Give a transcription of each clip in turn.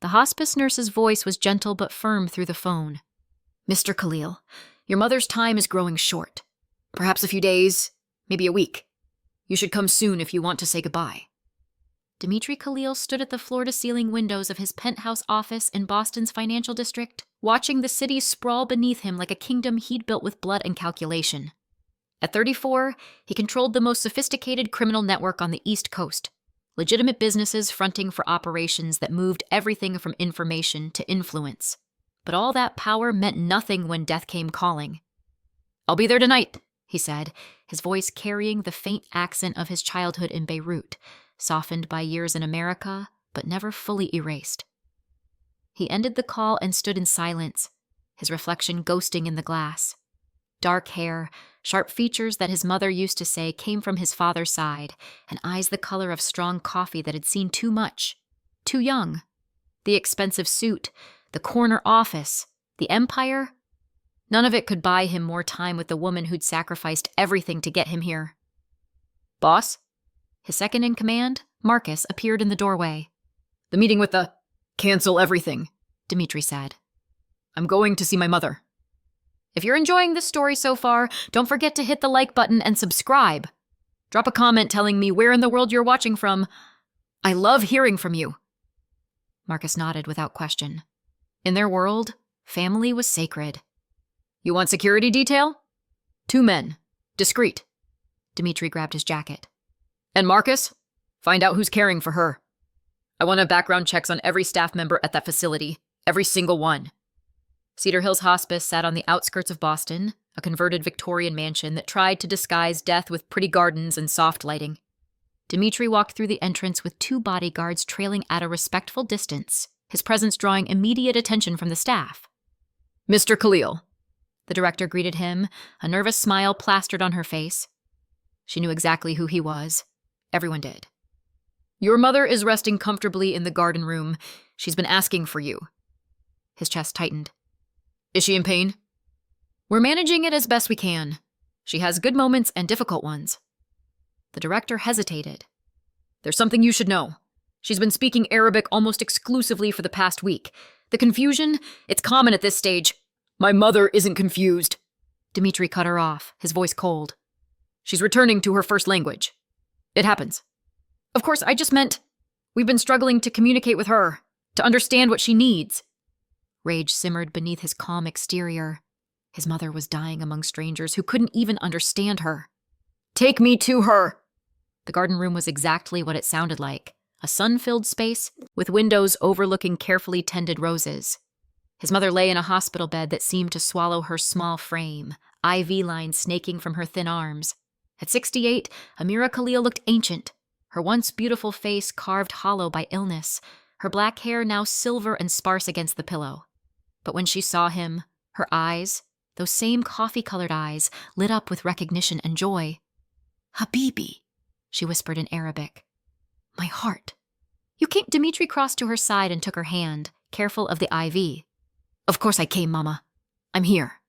The hospice nurse's voice was gentle but firm through the phone. "Mr. Khalil, your mother's time is growing short. Perhaps a few days, maybe a week. You should come soon if you want to say goodbye." Dimitri Khalil stood at the floor-to-ceiling windows of his penthouse office in Boston's financial district, watching the city sprawl beneath him like a kingdom he'd built with blood and calculation. At 34, he controlled the most sophisticated criminal network on the East Coast, legitimate businesses fronting for operations that moved everything from information to influence. But all that power meant nothing when death came calling. "I'll be there tonight," he said, his voice carrying the faint accent of his childhood in Beirut, softened by years in America, but never fully erased. He ended the call and stood in silence, his reflection ghosting in the glass. Dark hair, sharp features that his mother used to say came from his father's side, and eyes the color of strong coffee that had seen too much, too young. The expensive suit, the corner office, the empire, none of it could buy him more time with the woman who'd sacrificed everything to get him here. "Boss?" His second in command, Marcus, appeared in the doorway. "The meeting with the—" "Cancel everything," Dimitri said. "I'm going to see my mother." If you're enjoying this story so far, don't forget to hit the like button and subscribe. Drop a comment telling me where in the world you're watching from. I love hearing from you. Marcus nodded without question. In their world, family was sacred. "You want security detail?" "2 men. Discreet." Dimitri grabbed his jacket. "And Marcus? Find out who's caring for her. I want to have background checks on every staff member at that facility. Every single one." Cedar Hills Hospice sat on the outskirts of Boston, a converted Victorian mansion that tried to disguise death with pretty gardens and soft lighting. Dimitri walked through the entrance with 2 bodyguards trailing at a respectful distance, his presence drawing immediate attention from the staff. "Mr. Khalil." The director greeted him, a nervous smile plastered on her face. She knew exactly who he was. Everyone did. "Your mother is resting comfortably in the garden room. She's been asking for you." His chest tightened. "Is she in pain?" "We're managing it as best we can. She has good moments and difficult ones." The director hesitated. "There's something you should know. She's been speaking Arabic almost exclusively for the past week. The confusion, it's common at this stage." "My mother isn't confused." Dimitri cut her off, his voice cold. "She's returning to her first language. It happens. Of course, I just meant we've been struggling to communicate with her, to understand what she needs." Rage simmered beneath his calm exterior. His mother was dying among strangers who couldn't even understand her. "Take me to her!" The garden room was exactly what it sounded like, a sun-filled space with windows overlooking carefully tended roses. His mother lay in a hospital bed that seemed to swallow her small frame, IV lines snaking from her thin arms. At 68, Amira Khalil looked ancient, her once beautiful face carved hollow by illness, her black hair now silver and sparse against the pillow. But when she saw him, her eyes, those same coffee-colored eyes, lit up with recognition and joy. "Habibi," she whispered in Arabic. "My heart." "You came—" Dimitri crossed to her side and took her hand, careful of the IV. "Of course I came, Mama. I'm here."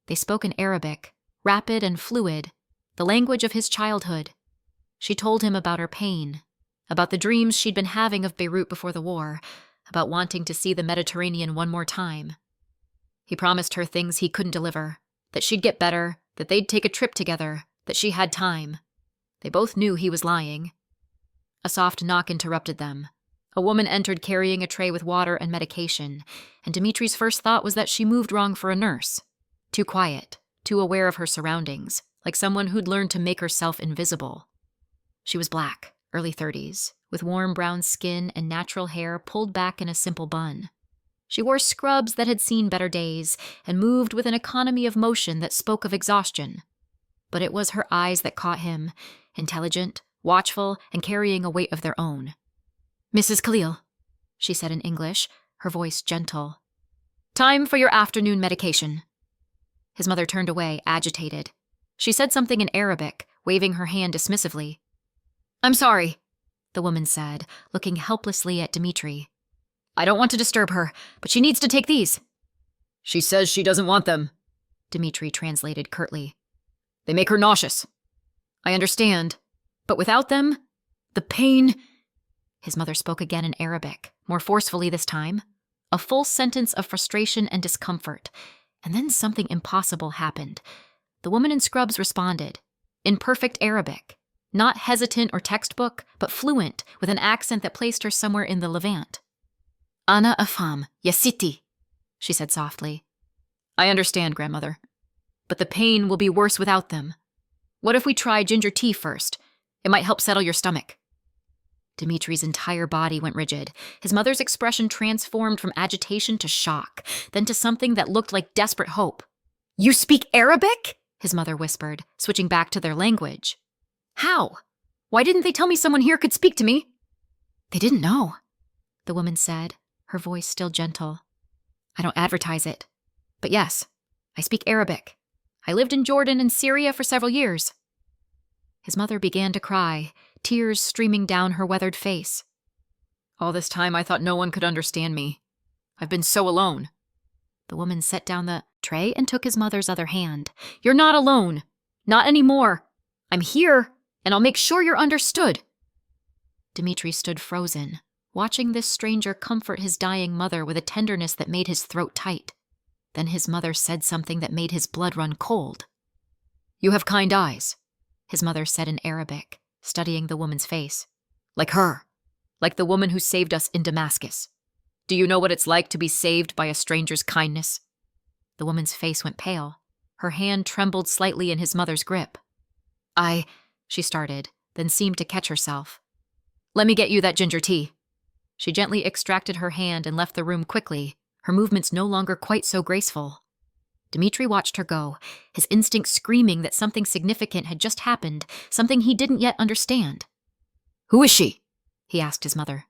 They spoke in Arabic, rapid and fluid, the language of his childhood. She told him about her pain, about the dreams she'd been having of Beirut before the war, about wanting to see the Mediterranean one more time. He promised her things he couldn't deliver, that she'd get better, that they'd take a trip together, that she had time. They both knew he was lying. A soft knock interrupted them. A woman entered carrying a tray with water and medication, and Dimitri's first thought was that she moved wrong for a nurse. Too quiet, too aware of her surroundings, like someone who'd learned to make herself invisible. She was black, early 30s, with warm brown skin and natural hair pulled back in a simple bun. She wore scrubs that had seen better days and moved with an economy of motion that spoke of exhaustion. But it was her eyes that caught him, intelligent, watchful, and carrying a weight of their own. "Mrs. Khalil," she said in English, her voice gentle. "Time for your afternoon medication." His mother turned away, agitated. She said something in Arabic, waving her hand dismissively. "I'm sorry," the woman said, looking helplessly at Dimitri. "I don't want to disturb her, but she needs to take these." "She says she doesn't want them," Dimitri translated curtly. "They make her nauseous." "I understand, but without them, the pain—" His mother spoke again in Arabic, more forcefully this time. A full sentence of frustration and discomfort. And then something impossible happened. The woman in scrubs responded, in perfect Arabic. Not hesitant or textbook, but fluent, with an accent that placed her somewhere in the Levant. Ana afam, yasiti, she said softly. I understand, grandmother. But the pain will be worse without them. What if we try ginger tea first? It might help settle your stomach. Dimitri's entire body went rigid. His mother's expression transformed from agitation to shock, then to something that looked like desperate hope. You speak Arabic? His mother whispered, switching back to their language. How? Why didn't they tell me someone here could speak to me? They didn't know, the woman said, her voice still gentle. I don't advertise it. But yes, I speak Arabic. I lived in Jordan and Syria for several years. His mother began to cry, tears streaming down her weathered face. All this time I thought no one could understand me. I've been so alone. The woman set down the tray and took his mother's other hand. You're not alone. Not anymore. I'm here, and I'll make sure you're understood. Dimitri stood frozen, watching this stranger comfort his dying mother with a tenderness that made his throat tight. Then his mother said something that made his blood run cold. You have kind eyes, his mother said in Arabic, studying the woman's face. Like her. Like the woman who saved us in Damascus. Do you know what it's like to be saved by a stranger's kindness? The woman's face went pale. Her hand trembled slightly in his mother's grip. She started, then seemed to catch herself. Let me get you that ginger tea. She gently extracted her hand and left the room quickly, her movements no longer quite so graceful. Dimitri watched her go, his instincts screaming that something significant had just happened, something he didn't yet understand. Who is she? He asked his mother.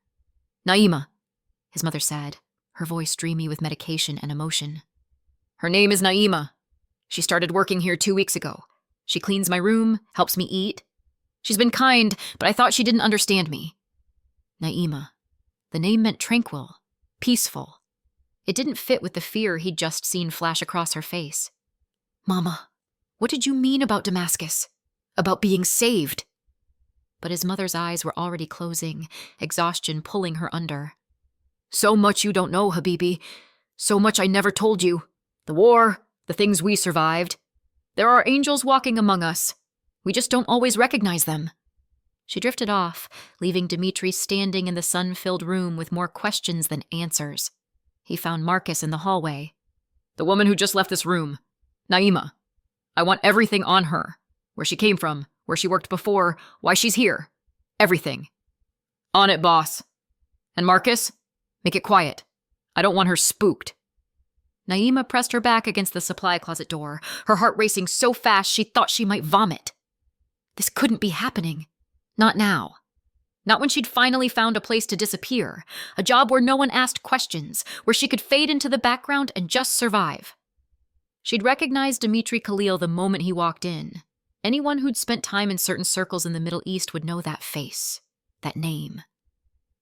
Naima, his mother said, her voice dreamy with medication and emotion. Her name is Naima. She started working here 2 weeks ago. She cleans my room, helps me eat. She's been kind, but I thought she didn't understand me. Naima. The name meant tranquil, peaceful. It didn't fit with the fear he'd just seen flash across her face. Mama, what did you mean about Damascus? About being saved? But his mother's eyes were already closing, exhaustion pulling her under. So much you don't know, Habibi. So much I never told you. The war, the things we survived. There are angels walking among us. We just don't always recognize them. She drifted off, leaving Dimitri standing in the sun-filled room with more questions than answers. He found Marcus in the hallway. The woman who just left this room. Naima. I want everything on her. Where she came from, where she worked before, why she's here. Everything. On it, boss. And Marcus, make it quiet. I don't want her spooked. Naima pressed her back against the supply closet door, her heart racing so fast she thought she might vomit. This couldn't be happening. Not now. Not when she'd finally found a place to disappear, a job where no one asked questions, where she could fade into the background and just survive. She'd recognized Dimitri Khalil the moment he walked in. Anyone who'd spent time in certain circles in the Middle East would know that face, that name.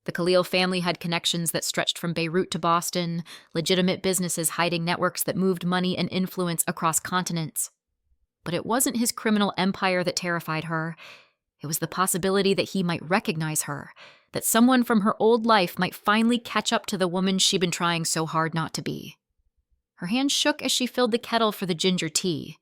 The Khalil family had connections that stretched from Beirut to Boston, legitimate businesses hiding networks that moved money and influence across continents. But it wasn't his criminal empire that terrified her. It was the possibility that he might recognize her, that someone from her old life might finally catch up to the woman she'd been trying so hard not to be. Her hand shook as she filled the kettle for the ginger tea.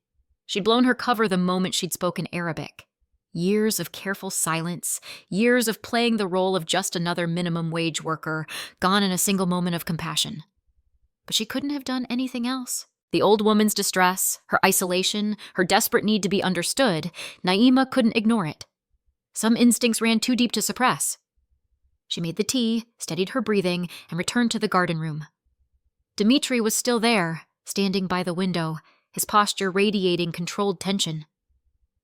She'd blown her cover the moment she'd spoken Arabic. Years of careful silence, years of playing the role of just another minimum wage worker, gone in a single moment of compassion. But she couldn't have done anything else. The old woman's distress, her isolation, her desperate need to be understood, Naima couldn't ignore it. Some instincts ran too deep to suppress. She made the tea, steadied her breathing, and returned to the garden room. Dimitri was still there, standing by the window, his posture radiating controlled tension.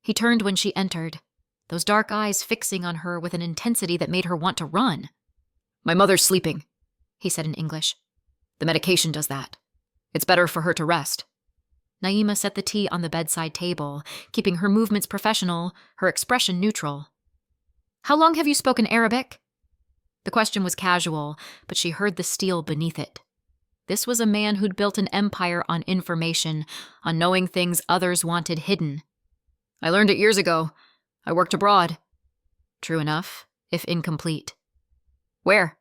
He turned when she entered, those dark eyes fixing on her with an intensity that made her want to run. My mother's sleeping, he said in English. The medication does that. It's better for her to rest. Naima set the tea on the bedside table, keeping her movements professional, her expression neutral. How long have you spoken Arabic? The question was casual, but she heard the steel beneath it. This was a man who'd built an empire on information, on knowing things others wanted hidden. I learned it years ago. I worked abroad. True enough, if incomplete. Where?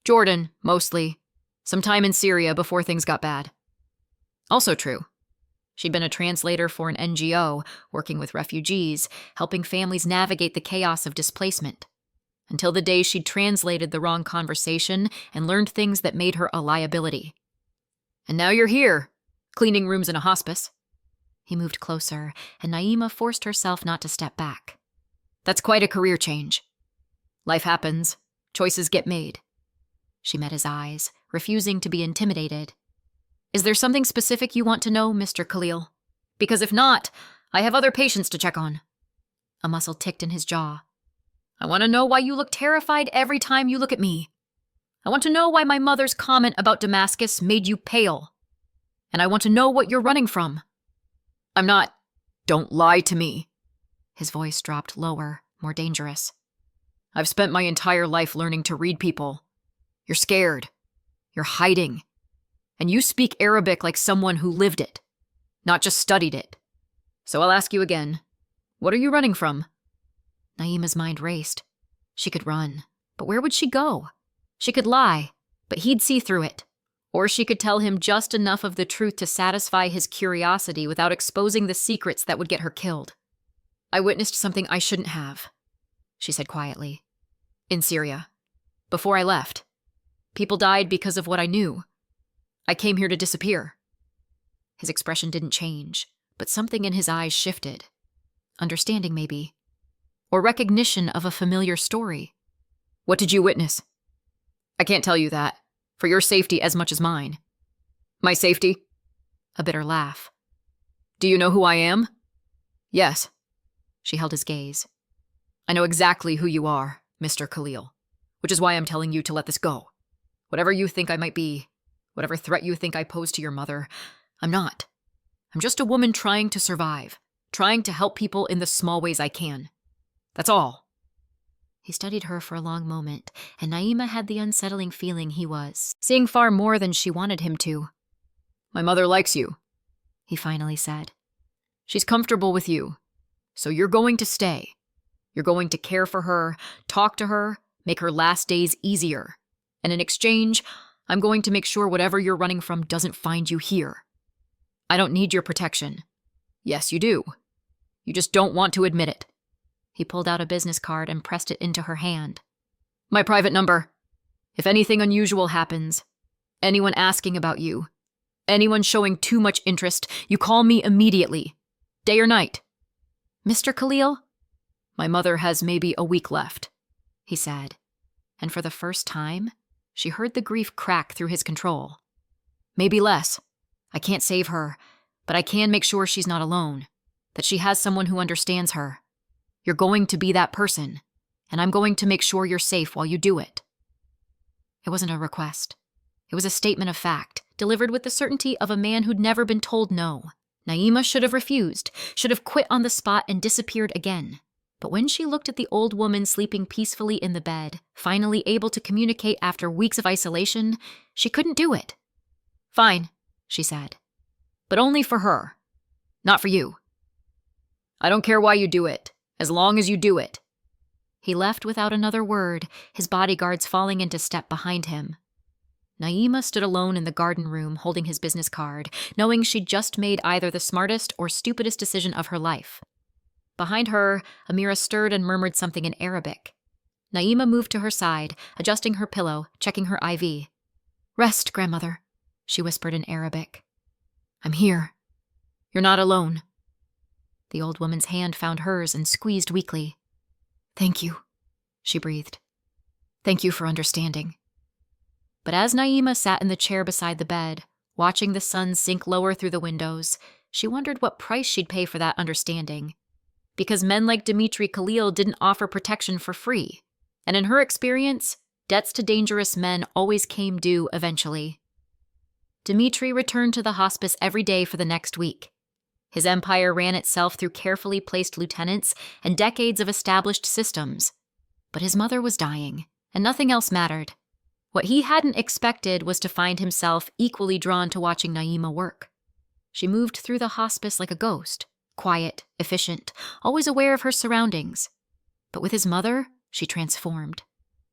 Jordan, mostly. Some time in Syria before things got bad. Also true. She'd been a translator for an NGO, working with refugees, helping families navigate the chaos of displacement. Until the day she'd translated the wrong conversation and learned things that made her a liability. And now you're here, cleaning rooms in a hospice. He moved closer, and Naima forced herself not to step back. That's quite a career change. Life happens. Choices get made. She met his eyes, refusing to be intimidated. Is there something specific you want to know, Mr. Khalil? Because if not, I have other patients to check on. A muscle ticked in his jaw. I want to know why you look terrified every time you look at me. I want to know why my mother's comment about Damascus made you pale. And I want to know what you're running from. I'm not. Don't lie to me. His voice dropped lower, more dangerous. I've spent my entire life learning to read people. You're scared. You're hiding. And you speak Arabic like someone who lived it, not just studied it. So I'll ask you again. What are you running from? Naima's mind raced. She could run, but where would she go? She could lie, but he'd see through it. Or she could tell him just enough of the truth to satisfy his curiosity without exposing the secrets that would get her killed. I witnessed something I shouldn't have, she said quietly. In Syria. Before I left. People died because of what I knew. I came here to disappear. His expression didn't change, but something in his eyes shifted. Understanding, maybe. Or recognition of a familiar story. What did you witness? I can't tell you that. For your safety as much as mine. My safety? A bitter laugh. Do you know who I am? Yes. She held his gaze. I know exactly who you are, Mr. Khalil, which is why I'm telling you to let this go. Whatever you think I might be, whatever threat you think I pose to your mother, I'm not. I'm just a woman trying to survive, trying to help people in the small ways I can. That's all. He studied her for a long moment, and Naima had the unsettling feeling he was seeing far more than she wanted him to. My mother likes you, he finally said. She's comfortable with you, so you're going to stay. You're going to care for her, talk to her, make her last days easier. And in exchange, I'm going to make sure whatever you're running from doesn't find you here. I don't need your protection. Yes, you do. You just don't want to admit it. He pulled out a business card and pressed it into her hand. My private number. If anything unusual happens, anyone asking about you, anyone showing too much interest, you call me immediately, day or night. Mr. Khalil? My mother has maybe a week left, he said, and for the first time, she heard the grief crack through his control. Maybe less. I can't save her, but I can make sure she's not alone, that she has someone who understands her. You're going to be that person, and I'm going to make sure you're safe while you do it. It wasn't a request. It was a statement of fact, delivered with the certainty of a man who'd never been told no. Naima should have refused, should have quit on the spot and disappeared again. But when she looked at the old woman sleeping peacefully in the bed, finally able to communicate after weeks of isolation, she couldn't do it. Fine, she said. But only for her. Not for you. I don't care why you do it. As long as you do it. He left without another word, his bodyguards falling into step behind him. Naima stood alone in the garden room holding his business card, knowing she'd just made either the smartest or stupidest decision of her life. Behind her, Amira stirred and murmured something in Arabic. Naima moved to her side, adjusting her pillow, checking her IV. Rest, grandmother, she whispered in Arabic. I'm here. You're not alone. The old woman's hand found hers and squeezed weakly. Thank you, she breathed. Thank you for understanding. But as Naima sat in the chair beside the bed, watching the sun sink lower through the windows, she wondered what price she'd pay for that understanding. Because men like Dimitri Khalil didn't offer protection for free, and in her experience, debts to dangerous men always came due eventually. Dimitri returned to the hospice every day for the next week. His empire ran itself through carefully placed lieutenants and decades of established systems. But his mother was dying, and nothing else mattered. What he hadn't expected was to find himself equally drawn to watching Naima work. She moved through the hospice like a ghost, quiet, efficient, always aware of her surroundings. But with his mother, she transformed.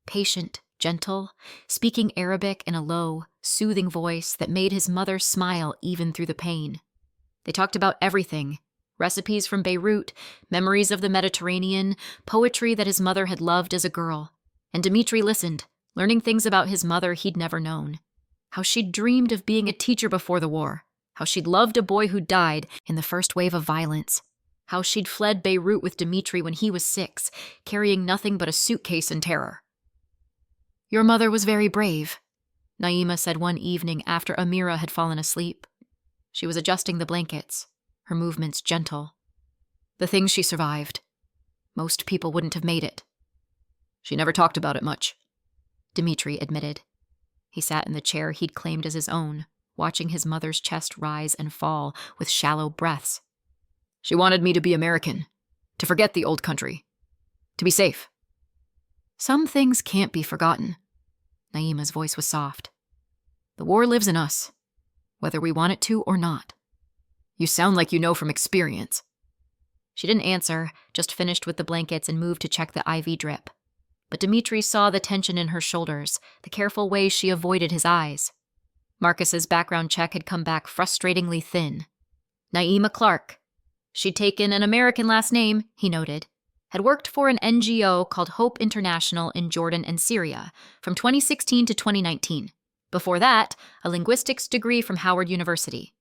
Patient, gentle, speaking Arabic in a low, soothing voice that made his mother smile even through the pain. They talked about everything: recipes from Beirut, memories of the Mediterranean, poetry that his mother had loved as a girl. And Dimitri listened, learning things about his mother he'd never known. How she'd dreamed of being a teacher before the war. How she'd loved a boy who died in the first wave of violence. How she'd fled Beirut with Dimitri when he was 6, carrying nothing but a suitcase in terror. "Your mother was very brave," Naima said one evening after Amira had fallen asleep. She was adjusting the blankets, her movements gentle. "The things she survived. Most people wouldn't have made it." "She never talked about it much," Dimitri admitted. He sat in the chair he'd claimed as his own, watching his mother's chest rise and fall with shallow breaths. "She wanted me to be American, to forget the old country, to be safe." "Some things can't be forgotten." Naima's voice was soft. "The war lives in us, whether we want it to or not." "You sound like you know from experience." She didn't answer, just finished with the blankets and moved to check the IV drip. But Dimitri saw the tension in her shoulders, the careful way she avoided his eyes. Marcus's background check had come back frustratingly thin. Naima Clark. She'd taken an American last name, he noted. Had worked for an NGO called Hope International in Jordan and Syria from 2016 to 2019. Before that, a linguistics degree from Howard University.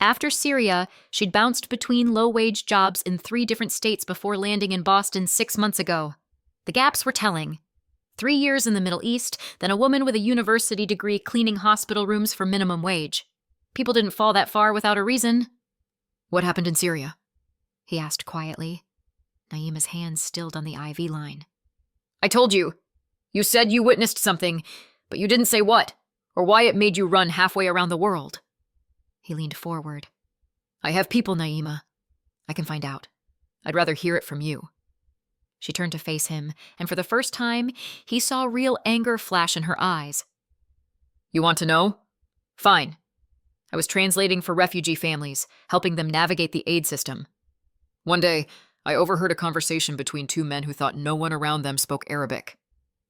After Syria, she'd bounced between low-wage jobs in 3 different states before landing in Boston 6 months ago. The gaps were telling. 3 years in the Middle East, then a woman with a university degree cleaning hospital rooms for minimum wage. People didn't fall that far without a reason. "What happened in Syria?" he asked quietly. Naima's hands stilled on the IV line. "I told you. You said you witnessed something, but you didn't say what, or why it made you run halfway around the world." He leaned forward. "I have people, Naima. I can find out. I'd rather hear it from you." She turned to face him, and for the first time, he saw real anger flash in her eyes. "You want to know? Fine. I was translating for refugee families, helping them navigate the aid system. One day, I overheard a conversation between 2 men who thought no one around them spoke Arabic.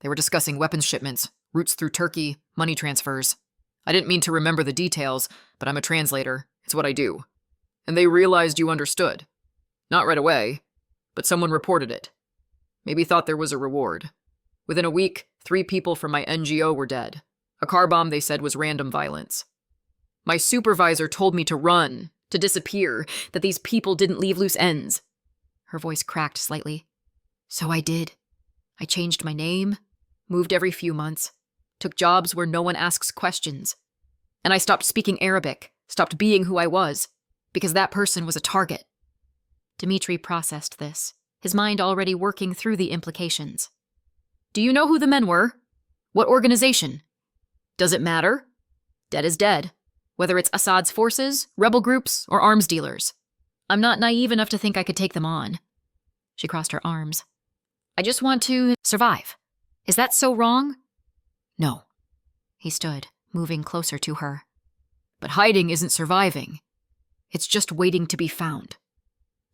They were discussing weapons shipments, routes through Turkey, money transfers. I didn't mean to remember the details, but I'm a translator. It's what I do. And they realized you understood. Not right away, but someone reported it. Maybe thought there was a reward. Within a week, 3 people from my NGO were dead. A car bomb, they said, was random violence. My supervisor told me to run, to disappear, that these people didn't leave loose ends." Her voice cracked slightly. "So I did. I changed my name, moved every few months, took jobs where no one asks questions. And I stopped speaking Arabic, stopped being who I was, because that person was a target." Dimitri processed this, his mind already working through the implications. "Do you know who the men were? What organization? Does it matter? Dead is dead, whether it's Assad's forces, rebel groups, or arms dealers. I'm not naive enough to think I could take them on." She crossed her arms. "I just want to survive. Is that so wrong?" "No." He stood, moving closer to her. "But hiding isn't surviving. It's just waiting to be found.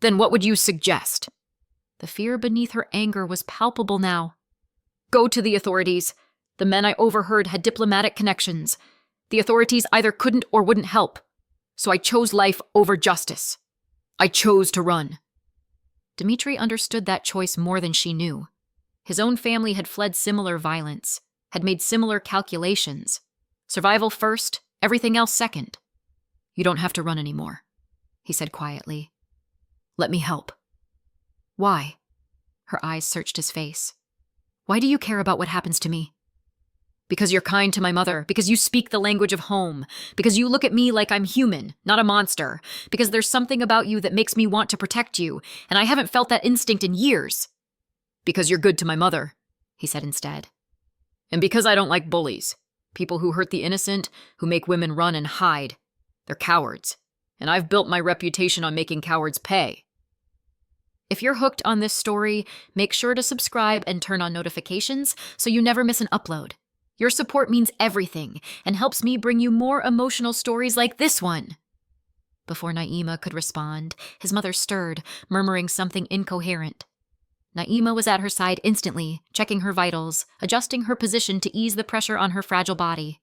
Then what would you suggest?" The fear beneath her anger was palpable now. "Go to the authorities. The men I overheard had diplomatic connections. The authorities either couldn't or wouldn't help. So I chose life over justice. I chose to run." Dimitri understood that choice more than she knew. His own family had fled similar violence, had made similar calculations. Survival first, everything else second. "You don't have to run anymore," he said quietly. "Let me help." "Why?" Her eyes searched his face. "Why do you care about what happens to me?" "Because you're kind to my mother, because you speak the language of home, because you look at me like I'm human, not a monster, because there's something about you that makes me want to protect you, and I haven't felt that instinct in years." "Because you're good to my mother," he said instead. "And because I don't like bullies, people who hurt the innocent, who make women run and hide. They're cowards, and I've built my reputation on making cowards pay." If you're hooked on this story, make sure to subscribe and turn on notifications so you never miss an upload. Your support means everything and helps me bring you more emotional stories like this one. Before Naima could respond, his mother stirred, murmuring something incoherent. Naima was at her side instantly, checking her vitals, adjusting her position to ease the pressure on her fragile body.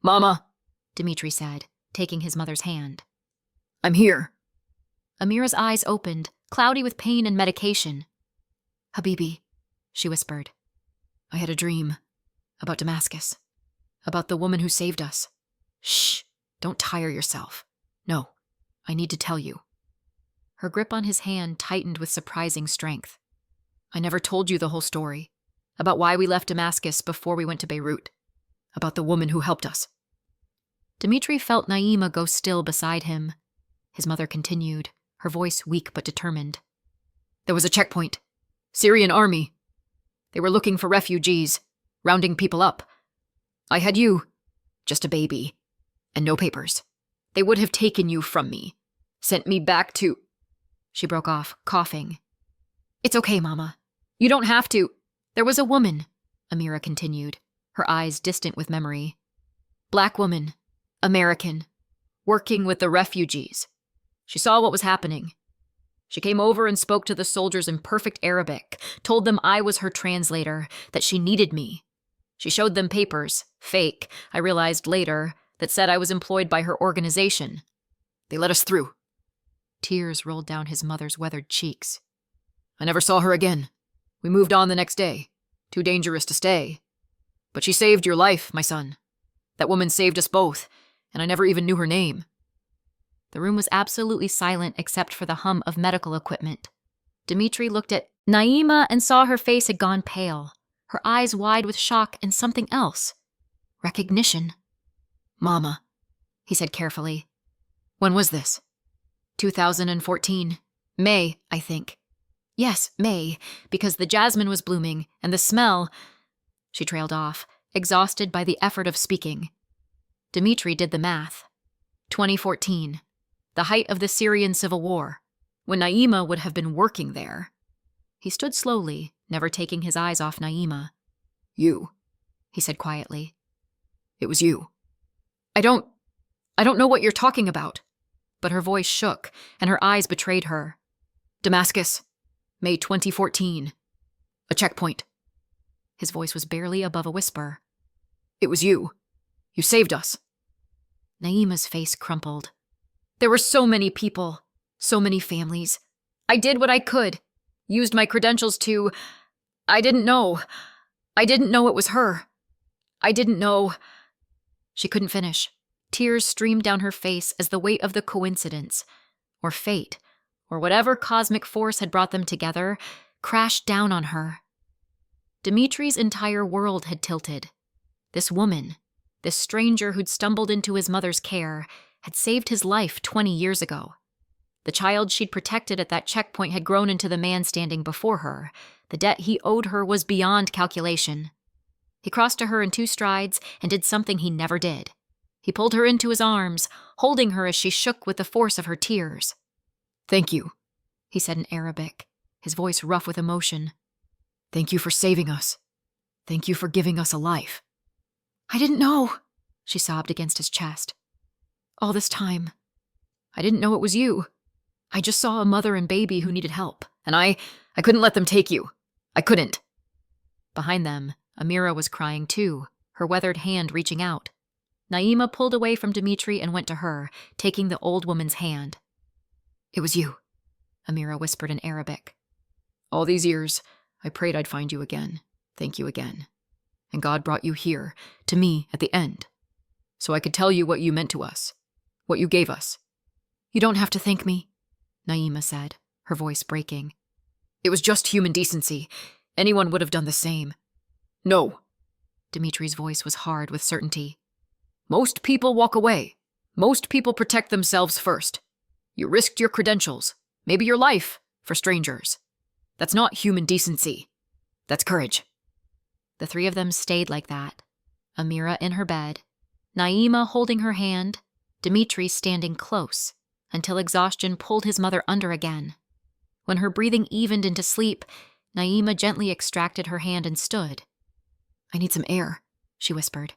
"Mama," Dimitri said, taking his mother's hand. "I'm here." Amira's eyes opened, cloudy with pain and medication. "Habibi," she whispered. "I had a dream about Damascus, about the woman who saved us. Shh, don't tire yourself. No, I need to tell you." Her grip on his hand tightened with surprising strength. "I never told you the whole story, about why we left Damascus before we went to Beirut, about the woman who helped us." Dimitri felt Naima go still beside him. His mother continued, her voice weak but determined. "There was a checkpoint. Syrian army. They were looking for refugees, rounding people up. I had you, just a baby, and no papers. They would have taken you from me, sent me back to—" She broke off, coughing. "It's okay, Mama. You don't have to." "There was a woman," Amira continued, her eyes distant with memory. "Black woman, American, working with the refugees. She saw what was happening. She came over and spoke to the soldiers in perfect Arabic, told them I was her translator, that she needed me. She showed them papers, fake, I realized later, that said I was employed by her organization. They let us through." Tears rolled down his mother's weathered cheeks. "I never saw her again. We moved on the next day. Too dangerous to stay. But she saved your life, my son. That woman saved us both, and I never even knew her name." The room was absolutely silent except for the hum of medical equipment. Dimitri looked at Naima and saw her face had gone pale, her eyes wide with shock and something else. Recognition. "Mama," he said carefully. "When was this?" 2014. May, I think. Yes, May, because the jasmine was blooming, and the smell—" She trailed off, exhausted by the effort of speaking. Dimitri did the math. 2014. The height of the Syrian civil war, when Naima would have been working there. He stood slowly, never taking his eyes off Naima. "You," he said quietly. "It was you." I don't know what you're talking about." But her voice shook, and her eyes betrayed her. "Damascus, May 2014. A checkpoint." His voice was barely above a whisper. "It was you. You saved us." Naima's face crumpled. "There were so many people, so many families. I did what I could, used my credentials to— I didn't know it was her. I didn't know—" She couldn't finish. Tears streamed down her face as the weight of the coincidence, or fate, or whatever cosmic force had brought them together, crashed down on her. Dimitri's entire world had tilted. This woman, this stranger who'd stumbled into his mother's care, had saved his life 20 years ago. The child she'd protected at that checkpoint had grown into the man standing before her. The debt he owed her was beyond calculation. He crossed to her in 2 strides and did something he never did. He pulled her into his arms, holding her as she shook with the force of her tears. "Thank you," he said in Arabic, his voice rough with emotion. "Thank you for saving us. Thank you for giving us a life." "I didn't know," she sobbed against his chest. "All this time. I didn't know it was you. I just saw a mother and baby who needed help, and I couldn't let them take you. I couldn't." Behind them, Amira was crying too, her weathered hand reaching out. Naima pulled away from Dimitri and went to her, taking the old woman's hand. "It was you," Amira whispered in Arabic. "All these years, I prayed I'd find you again. Thank you again. And God brought you here, to me, at the end. So I could tell you what you meant to us, what you gave us." "You don't have to thank me," Naima said, her voice breaking. "It was just human decency. Anyone would have done the same." "No." Dimitri's voice was hard with certainty. "Most people walk away. Most people protect themselves first. You risked your credentials, maybe your life, for strangers. That's not human decency. That's courage." The 3 of them stayed like that, Amira in her bed, Naima holding her hand, Dimitri standing close, until exhaustion pulled his mother under again. When her breathing evened into sleep, Naima gently extracted her hand and stood. "I need some air," she whispered.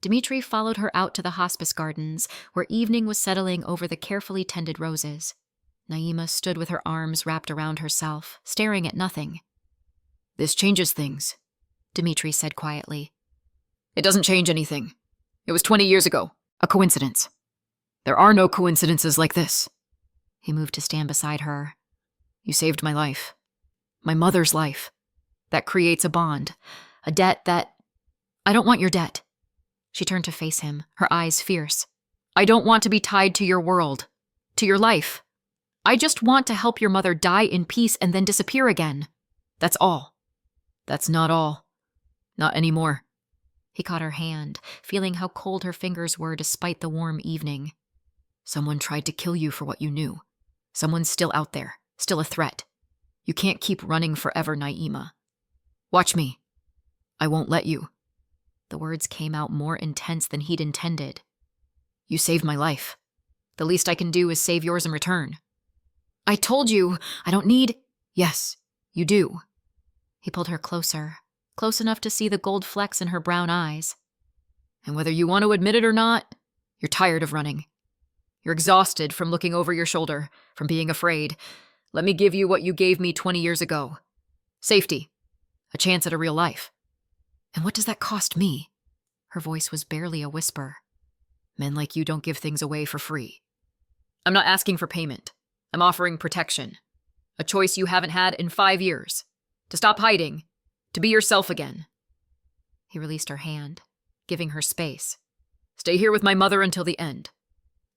Dimitri followed her out to the hospice gardens, where evening was settling over the carefully tended roses. Naima stood with her arms wrapped around herself, staring at nothing. This changes things, Dimitri said quietly. It doesn't change anything. It was 20 years ago. A coincidence. There are no coincidences like this. He moved to stand beside her. You saved my life. My mother's life. That creates a bond. A debt that... I don't want your debt. She turned to face him, her eyes fierce. I don't want to be tied to your world, to your life. I just want to help your mother die in peace and then disappear again. That's all. That's not all. Not anymore. He caught her hand, feeling how cold her fingers were despite the warm evening. Someone tried to kill you for what you knew. Someone's still out there, still a threat. You can't keep running forever, Naima. Watch me. I won't let you. The words came out more intense than he'd intended. You saved my life. The least I can do is save yours in return. I told you, I don't need... Yes, you do. He pulled her closer, close enough to see the gold flecks in her brown eyes. And whether you want to admit it or not, you're tired of running. You're exhausted from looking over your shoulder, from being afraid. Let me give you what you gave me 20 years ago. Safety. A chance at a real life. And what does that cost me? Her voice was barely a whisper. Men like you don't give things away for free. I'm not asking for payment. I'm offering protection. A choice you haven't had in 5 years. To stop hiding. To be yourself again. He released her hand, giving her space. Stay here with my mother until the end.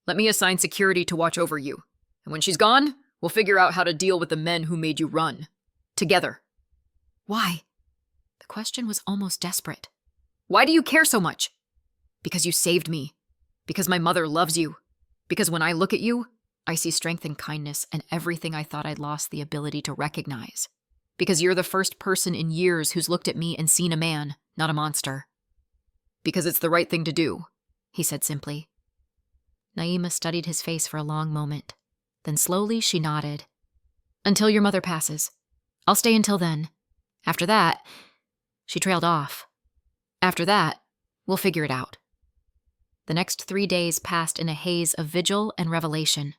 Let me assign security to watch over you. And when she's gone, we'll figure out how to deal with the men who made you run. Together. Why? The question was almost desperate. Why do you care so much? Because you saved me. Because my mother loves you. Because when I look at you, I see strength and kindness and everything I thought I'd lost the ability to recognize. Because you're the first person in years who's looked at me and seen a man, not a monster. Because it's the right thing to do, he said simply. Naima studied his face for a long moment. Then slowly she nodded. Until your mother passes. I'll stay until then. After that, she trailed off. After that, we'll figure it out. The next 3 days passed in a haze of vigil and revelation.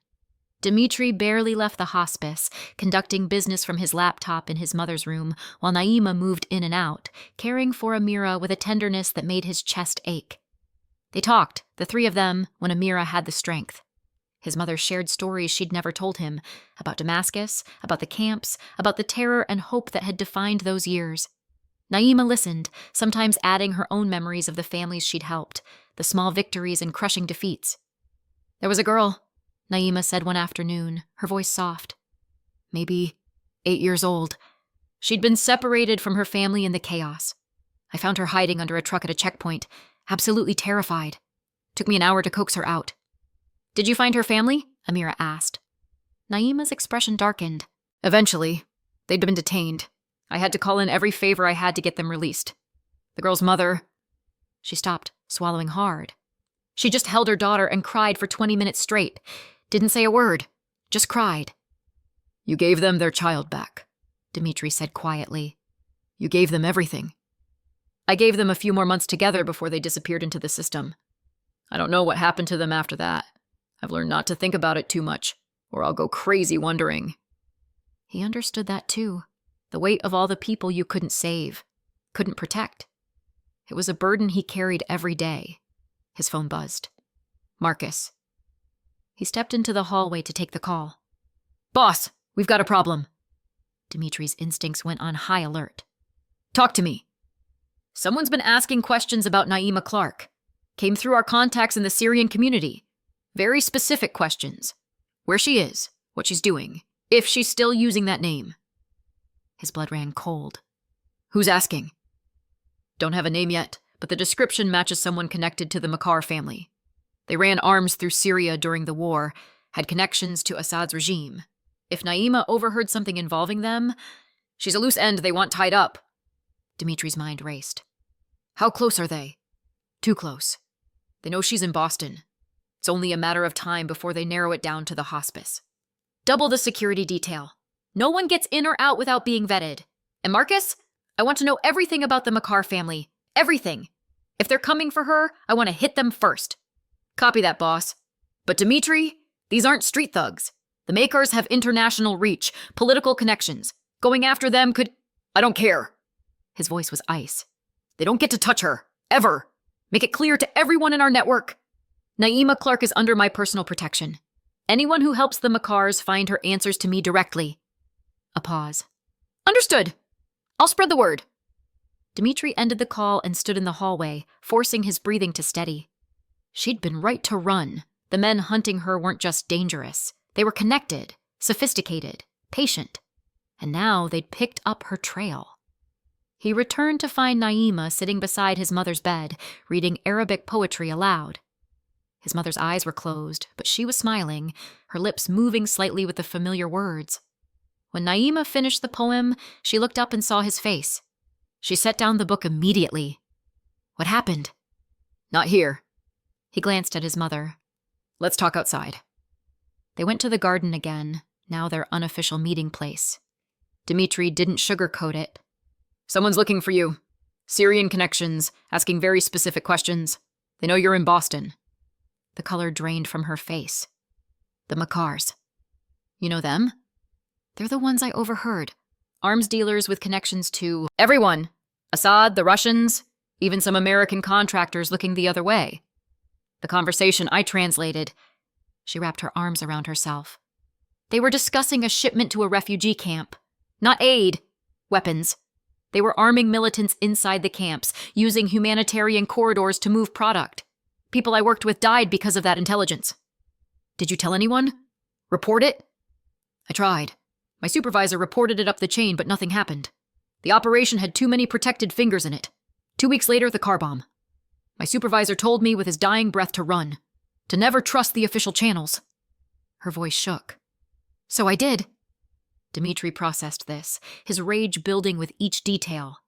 Dimitri barely left the hospice, conducting business from his laptop in his mother's room, while Naima moved in and out, caring for Amira with a tenderness that made his chest ache. They talked, the three of them, when Amira had the strength. His mother shared stories she'd never told him, about Damascus, about the camps, about the terror and hope that had defined those years. Naima listened, sometimes adding her own memories of the families she'd helped, the small victories and crushing defeats. There was a girl, Naima said one afternoon, her voice soft. Maybe 8 years old. She'd been separated from her family in the chaos. I found her hiding under a truck at a checkpoint, absolutely terrified. Took me an hour to coax her out. Did you find her family? Amira asked. Naima's expression darkened. Eventually, they'd been detained. I had to call in every favor I had to get them released. The girl's mother... She stopped, swallowing hard. She just held her daughter and cried for 20 minutes straight. Didn't say a word. Just cried. You gave them their child back, Dimitri said quietly. You gave them everything. I gave them a few more months together before they disappeared into the system. I don't know what happened to them after that. I've learned not to think about it too much, or I'll go crazy wondering. He understood that too. The weight of all the people you couldn't save, couldn't protect. It was a burden he carried every day. His phone buzzed. Marcus. He stepped into the hallway to take the call. Boss, we've got a problem. Dimitri's instincts went on high alert. Talk to me. Someone's been asking questions about Naima Clark. Came through our contacts in the Syrian community. Very specific questions. Where she is, what she's doing, if she's still using that name. His blood ran cold. Who's asking? Don't have a name yet, but the description matches someone connected to the Makar family. They ran arms through Syria during the war, had connections to Assad's regime. If Naima overheard something involving them, she's a loose end they want tied up. Dimitri's mind raced. How close are they? Too close. They know she's in Boston. It's only a matter of time before they narrow it down to the hospice. Double the security detail. No one gets in or out without being vetted. And Marcus, I want to know everything about the Makar family. Everything. If they're coming for her, I want to hit them first. Copy that, boss. But Dimitri, these aren't street thugs. The makers have international reach, political connections. Going after them could... I don't care. His voice was ice. They don't get to touch her. Ever. Make it clear to everyone in our network. Naima Clark is under my personal protection. Anyone who helps the Makars find her answers to me directly. A pause. Understood. I'll spread the word. Dimitri ended the call and stood in the hallway, forcing his breathing to steady. She'd been right to run. The men hunting her weren't just dangerous. They were connected, sophisticated, patient. And now they'd picked up her trail. He returned to find Naima sitting beside his mother's bed, reading Arabic poetry aloud. His mother's eyes were closed, but she was smiling, her lips moving slightly with the familiar words. When Naima finished the poem, she looked up and saw his face. She set down the book immediately. What happened? Not here. He glanced at his mother. Let's talk outside. They went to the garden again, now their unofficial meeting place. Dimitri didn't sugarcoat it. Someone's looking for you. Syrian connections, asking very specific questions. They know you're in Boston. The color drained from her face. The Makars. You know them? They're the ones I overheard. Arms dealers with connections to everyone. Assad, the Russians, even some American contractors looking the other way. The conversation I translated. She wrapped her arms around herself. They were discussing a shipment to a refugee camp. Not aid. Weapons. They were arming militants inside the camps, using humanitarian corridors to move product. People I worked with died because of that intelligence. Did you tell anyone? Report it? I tried. My supervisor reported it up the chain, but nothing happened. The operation had too many protected fingers in it. 2 weeks later, the car bomb. My supervisor told me with his dying breath to run, to never trust the official channels. Her voice shook. So I did. Dimitri processed this, his rage building with each detail.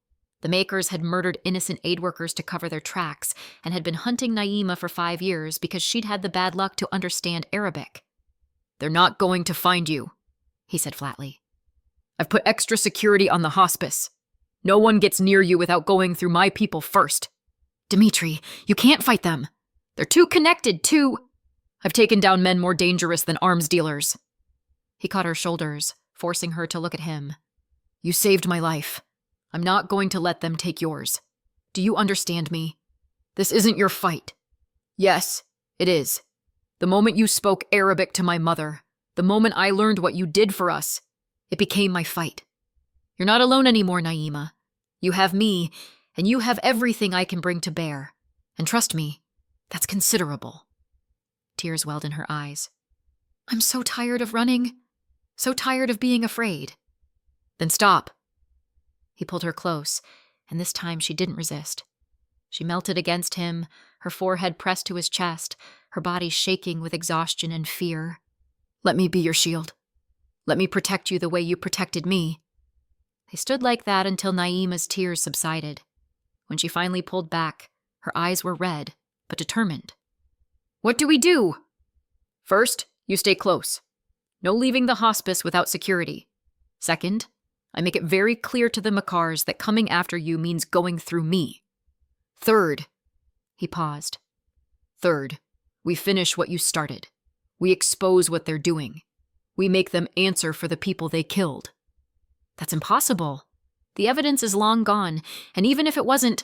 The makers had murdered innocent aid workers to cover their tracks and had been hunting Naima for 5 years because she'd had the bad luck to understand Arabic. They're not going to find you, he said flatly. I've put extra security on the hospice. No one gets near you without going through my people first. Dimitri, you can't fight them. They're too connected, too. I've taken down men more dangerous than arms dealers. He caught her shoulders, forcing her to look at him. You saved my life. I'm not going to let them take yours. Do you understand me? This isn't your fight. Yes, it is. The moment you spoke Arabic to my mother, the moment I learned what you did for us, it became my fight. You're not alone anymore, Naima. You have me, and you have everything I can bring to bear. And trust me, that's considerable. Tears welled in her eyes. I'm so tired of running. So tired of being afraid. Then stop. He pulled her close, and this time she didn't resist. She melted against him, her forehead pressed to his chest, her body shaking with exhaustion and fear. Let me be your shield. Let me protect you the way you protected me. They stood like that until Naima's tears subsided. When she finally pulled back, her eyes were red, but determined. What do we do? First, you stay close. No leaving the hospice without security. Second, I make it very clear to the Makars that coming after you means going through me. Third, he paused. Third, we finish what you started. We expose what they're doing. We make them answer for the people they killed. That's impossible. The evidence is long gone, and even if it wasn't,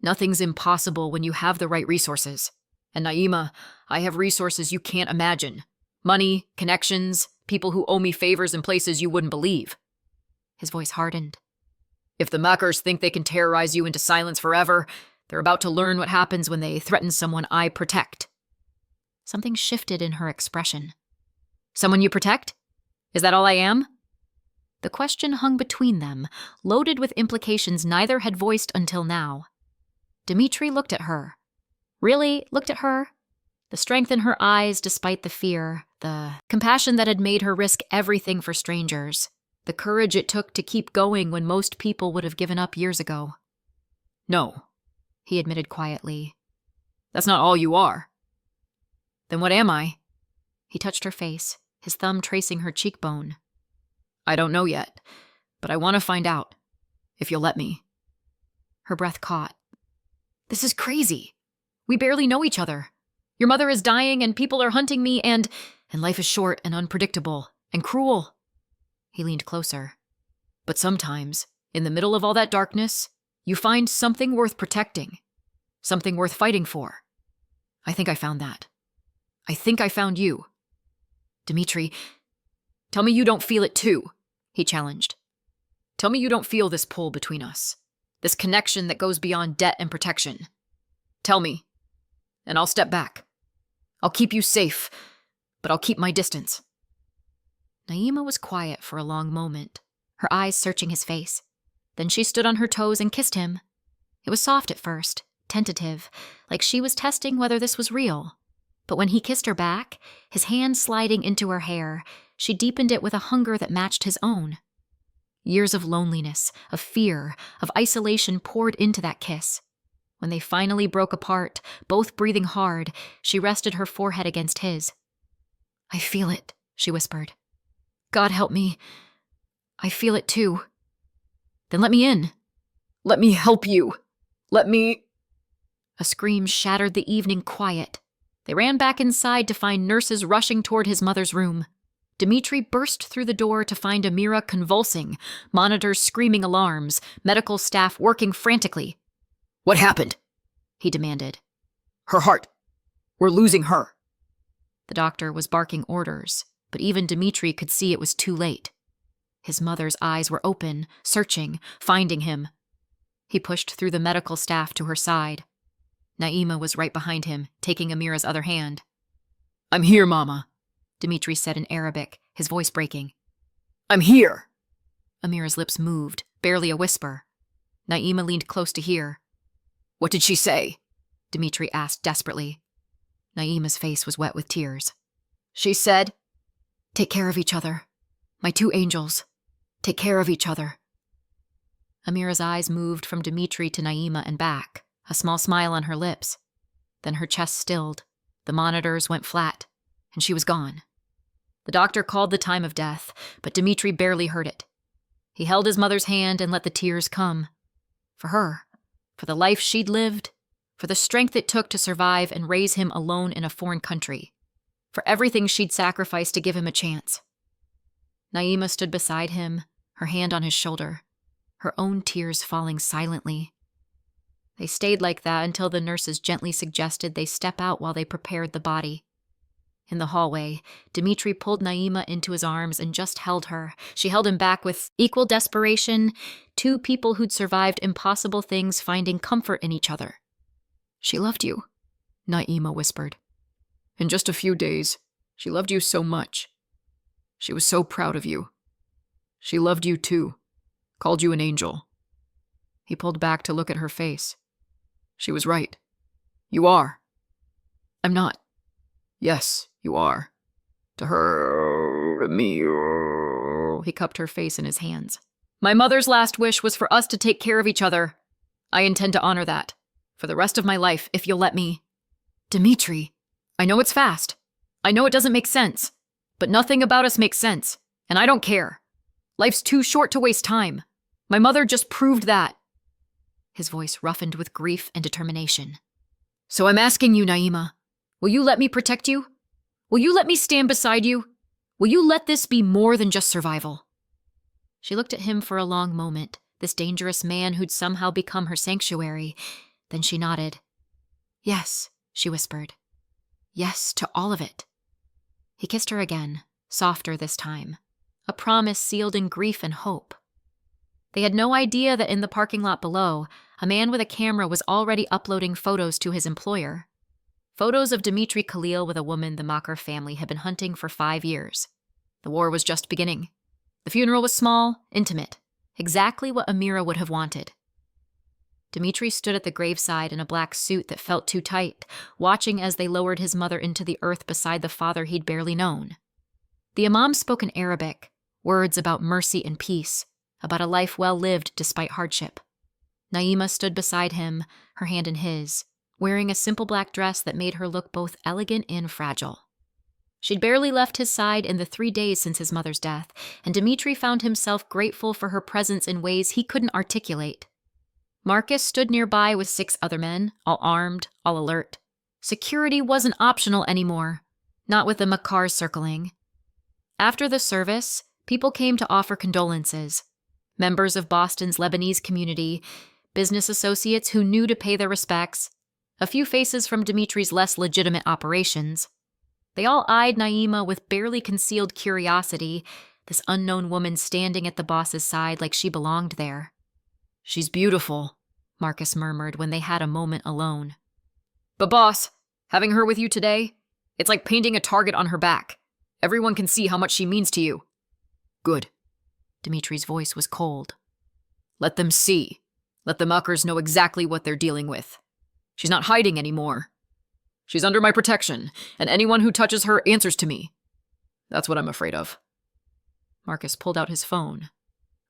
nothing's impossible when you have the right resources. And Naima, I have resources you can't imagine. Money, connections, people who owe me favors in places you wouldn't believe. His voice hardened. If the Makars think they can terrorize you into silence forever, they're about to learn what happens when they threaten someone I protect. Something shifted in her expression. Someone you protect? Is that all I am? The question hung between them, loaded with implications neither had voiced until now. Dimitri looked at her. Really looked at her? The strength in her eyes despite the fear, the compassion that had made her risk everything for strangers, the courage it took to keep going when most people would have given up years ago. No, he admitted quietly. That's not all you are. Then what am I? He touched her face, his thumb tracing her cheekbone. I don't know yet, but I want to find out, if you'll let me. Her breath caught. This is crazy. We barely know each other. Your mother is dying and people are hunting me and And life is short and unpredictable and cruel. He leaned closer. But sometimes, in the middle of all that darkness, you find something worth protecting. Something worth fighting for. I think I found that. I think I found you. Dimitri, tell me you don't feel it too, he challenged. Tell me you don't feel this pull between us. This connection that goes beyond debt and protection. Tell me, and I'll step back. I'll keep you safe, but I'll keep my distance. Naima was quiet for a long moment, her eyes searching his face. Then she stood on her toes and kissed him. It was soft at first, tentative, like she was testing whether this was real. But when he kissed her back, his hand sliding into her hair, she deepened it with a hunger that matched his own. Years of loneliness, of fear, of isolation poured into that kiss. When they finally broke apart, both breathing hard, she rested her forehead against his. I feel it, she whispered. God help me. I feel it too. Then let me in. Let me help you. Let me... A scream shattered the evening quiet. They ran back inside to find nurses rushing toward his mother's room. Dimitri burst through the door to find Amira convulsing, monitors screaming alarms, medical staff working frantically. What happened? He demanded. Her heart. We're losing her. The doctor was barking orders, but even Dimitri could see it was too late. His mother's eyes were open, searching, finding him. He pushed through the medical staff to her side. Naima was right behind him, taking Amira's other hand. I'm here, Mama, Dimitri said in Arabic, his voice breaking. I'm here. Amira's lips moved, barely a whisper. Naima leaned close to hear. What did she say? Dimitri asked desperately. Naima's face was wet with tears. She said, take care of each other. My two angels. Take care of each other. Amira's eyes moved from Dimitri to Naima and back, a small smile on her lips. Then her chest stilled, the monitors went flat, and she was gone. The doctor called the time of death, but Dimitri barely heard it. He held his mother's hand and let the tears come. For her, for the life she'd lived, for the strength it took to survive and raise him alone in a foreign country, for everything she'd sacrificed to give him a chance. Naima stood beside him, her hand on his shoulder, her own tears falling silently. They stayed like that until the nurses gently suggested they step out while they prepared the body. In the hallway, Dimitri pulled Naima into his arms and just held her. She held him back with equal desperation, two people who'd survived impossible things finding comfort in each other. She loved you, Naima whispered. In just a few days, she loved you so much. She was so proud of you. She loved you too, called you an angel. He pulled back to look at her face. She was right. You are. I'm not. Yes, you are. To her, to me. He cupped her face in his hands. My mother's last wish was for us to take care of each other. I intend to honor that. For the rest of my life, if you'll let me. Dimitri, I know it's fast. I know it doesn't make sense. But nothing about us makes sense, and I don't care. Life's too short to waste time. My mother just proved that. His voice roughened with grief and determination. So I'm asking you, Naima, will you let me protect you? Will you let me stand beside you? Will you let this be more than just survival? She looked at him for a long moment, this dangerous man who'd somehow become her sanctuary. Then she nodded. Yes, she whispered. Yes to all of it. He kissed her again, softer this time, a promise sealed in grief and hope. They had no idea that in the parking lot below, a man with a camera was already uploading photos to his employer. Photos of Dimitri Khalil with a woman the Makar family had been hunting for 5 years. The war was just beginning. The funeral was small, intimate, exactly what Amira would have wanted. Dimitri stood at the graveside in a black suit that felt too tight, watching as they lowered his mother into the earth beside the father he'd barely known. The imam spoke in Arabic, words about mercy and peace, about a life well lived despite hardship. Naima stood beside him, her hand in his, wearing a simple black dress that made her look both elegant and fragile. She'd barely left his side in the 3 days since his mother's death, and Dimitri found himself grateful for her presence in ways he couldn't articulate. Marcus stood nearby with 6 other men, all armed, all alert. Security wasn't optional anymore. not with the Makars circling. After the service, people came to offer condolences. Members of Boston's Lebanese community, business associates who knew to pay their respects, a few faces from Dimitri's less legitimate operations. They all eyed Naima with barely concealed curiosity, this unknown woman standing at the boss's side like she belonged there. "She's beautiful," Marcus murmured when they had a moment alone. "But boss, having her with you today, it's like painting a target on her back. Everyone can see how much she means to you." "Good." Dimitri's voice was cold. "Let them see. Let the muckers know exactly what they're dealing with. She's not hiding anymore. She's under my protection, and anyone who touches her answers to me. That's what I'm afraid of." Marcus pulled out his phone.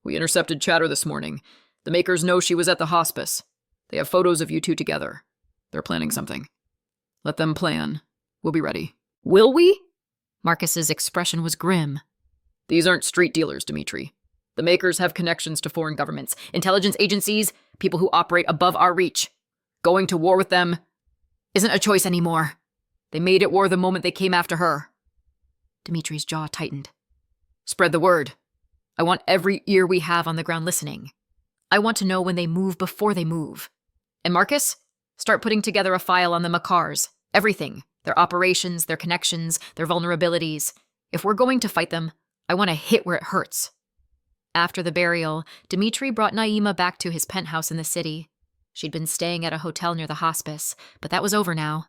"We intercepted chatter this morning. The makers know she was at the hospice. They have photos of you two together. They're planning something. Let them plan. We'll be ready." "Will we?" Marcus's expression was grim. "These aren't street dealers, Dimitri. The makers have connections to foreign governments, intelligence agencies, people who operate above our reach. Going to war with them isn't a choice anymore. They made it war the moment they came after her." Dimitri's jaw tightened. "Spread the word. I want every ear we have on the ground listening. I want to know when they move before they move. And Marcus, start putting together a file on the Makars. Everything. Their operations, their connections, their vulnerabilities. If we're going to fight them, I want to hit where it hurts." After the burial, Dimitri brought Naima back to his penthouse in the city. She'd been staying at a hotel near the hospice, but that was over now.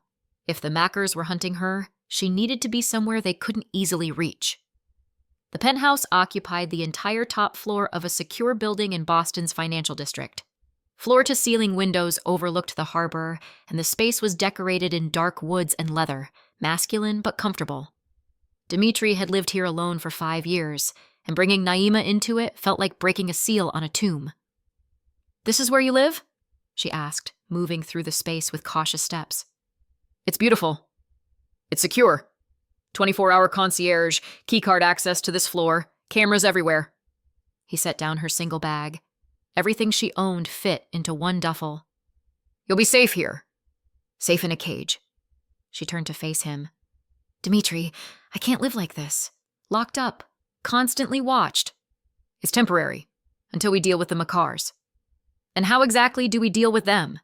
If the Makars were hunting her, she needed to be somewhere they couldn't easily reach. The penthouse occupied the entire top floor of a secure building in Boston's financial district. Floor-to-ceiling windows overlooked the harbor, and the space was decorated in dark woods and leather, masculine but comfortable. Dimitri had lived here alone for 5 years, and bringing Naima into it felt like breaking a seal on a tomb. "This is where you live?" she asked, moving through the space with cautious steps. "It's beautiful. It's secure. 24-hour concierge, keycard access to this floor, cameras everywhere." He set down her single bag. Everything she owned fit into one duffel. "You'll be safe here." "Safe in a cage." She turned to face him. "Dimitri, I can't live like this. Locked up. Constantly watched." "It's temporary, until we deal with the Makars." "And how exactly do we deal with them?"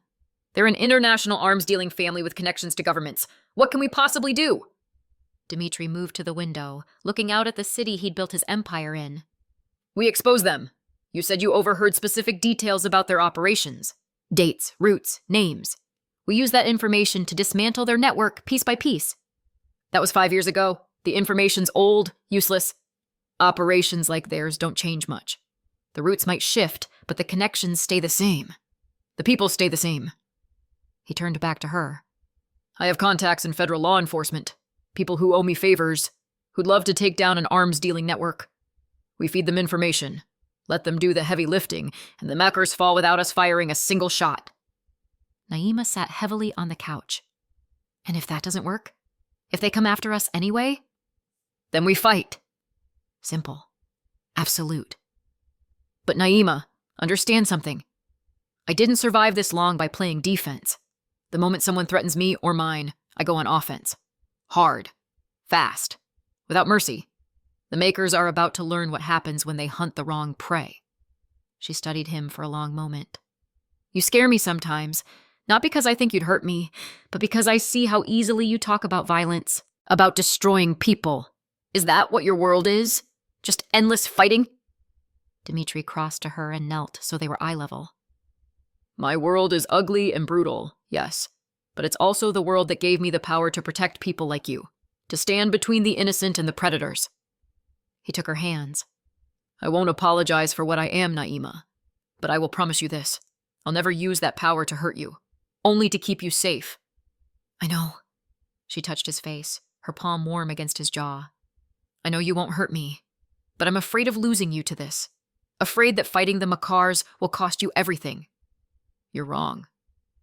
"They're an international arms-dealing family with connections to governments. What can we possibly do?" Dimitri moved to the window, looking out at the city he'd built his empire in. "We expose them. You said you overheard specific details about their operations. Dates, routes, names. We use that information to dismantle their network piece by piece." "That was 5 years ago. The information's old, useless. Operations like theirs don't change much. The routes might shift, but the connections stay the same. The people stay the same." He turned back to her. "I have contacts in federal law enforcement. People who owe me favors, who'd love to take down an arms-dealing network. We feed them information, let them do the heavy lifting, and the Makars fall without us firing a single shot." Naima sat heavily on the couch. "And if that doesn't work? If they come after us anyway?" "Then we fight." Simple. Absolute. "But Naima, understand something. I didn't survive this long by playing defense. The moment someone threatens me or mine, I go on offense. Hard. Fast. Without mercy. The Makers are about to learn what happens when they hunt the wrong prey." She studied him for a long moment. "You scare me sometimes, not because I think you'd hurt me, but because I see how easily you talk about violence, about destroying people. Is that what your world is? Just endless fighting?" Dimitri crossed to her and knelt so they were eye level. "My world is ugly and brutal, yes. But it's also the world that gave me the power to protect people like you, to stand between the innocent and the predators." He took her hands. "I won't apologize for what I am, Naima. But I will promise you this. I'll never use that power to hurt you. Only to keep you safe." "I know." She touched his face, her palm warm against his jaw. "I know you won't hurt me, but I'm afraid of losing you to this. Afraid that fighting the Makars will cost you everything." "You're wrong."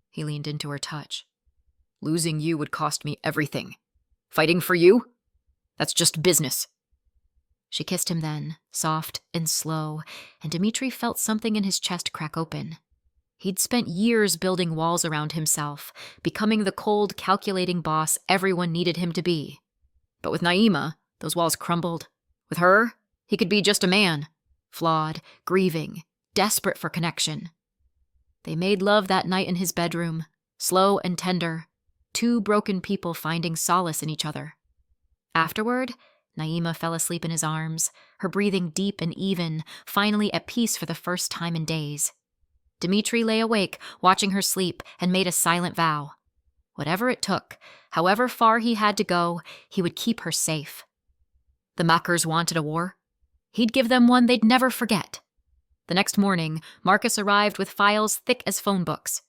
He leaned into her touch. "Losing you would cost me everything. Fighting for you? That's just business." She kissed him then, soft and slow, and Dimitri felt something in his chest crack open. He'd spent years building walls around himself, becoming the cold, calculating boss everyone needed him to be. But with Naima, those walls crumbled. With her, he could be just a man, flawed, grieving, desperate for connection. They made love that night in his bedroom, slow and tender, two broken people finding solace in each other. Afterward, Naima fell asleep in his arms, her breathing deep and even, finally at peace for the first time in days. Dimitri lay awake, watching her sleep, and made a silent vow. Whatever it took, however far he had to go, he would keep her safe. The Makars wanted a war. He'd give them one they'd never forget. The next morning, Marcus arrived with files thick as phone books.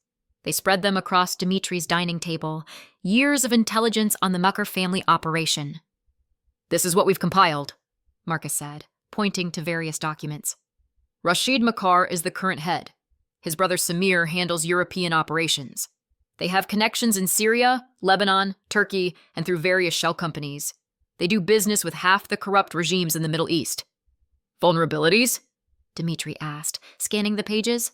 They spread them across Dimitri's dining table, years of intelligence on the Makar family operation. "This is what we've compiled," Marcus said, pointing to various documents. "Rashid Makar is the current head. His brother Samir handles European operations. They have connections in Syria, Lebanon, Turkey, and through various shell companies. They do business with half the corrupt regimes in the Middle East." "Vulnerabilities?" Dimitri asked, scanning the pages.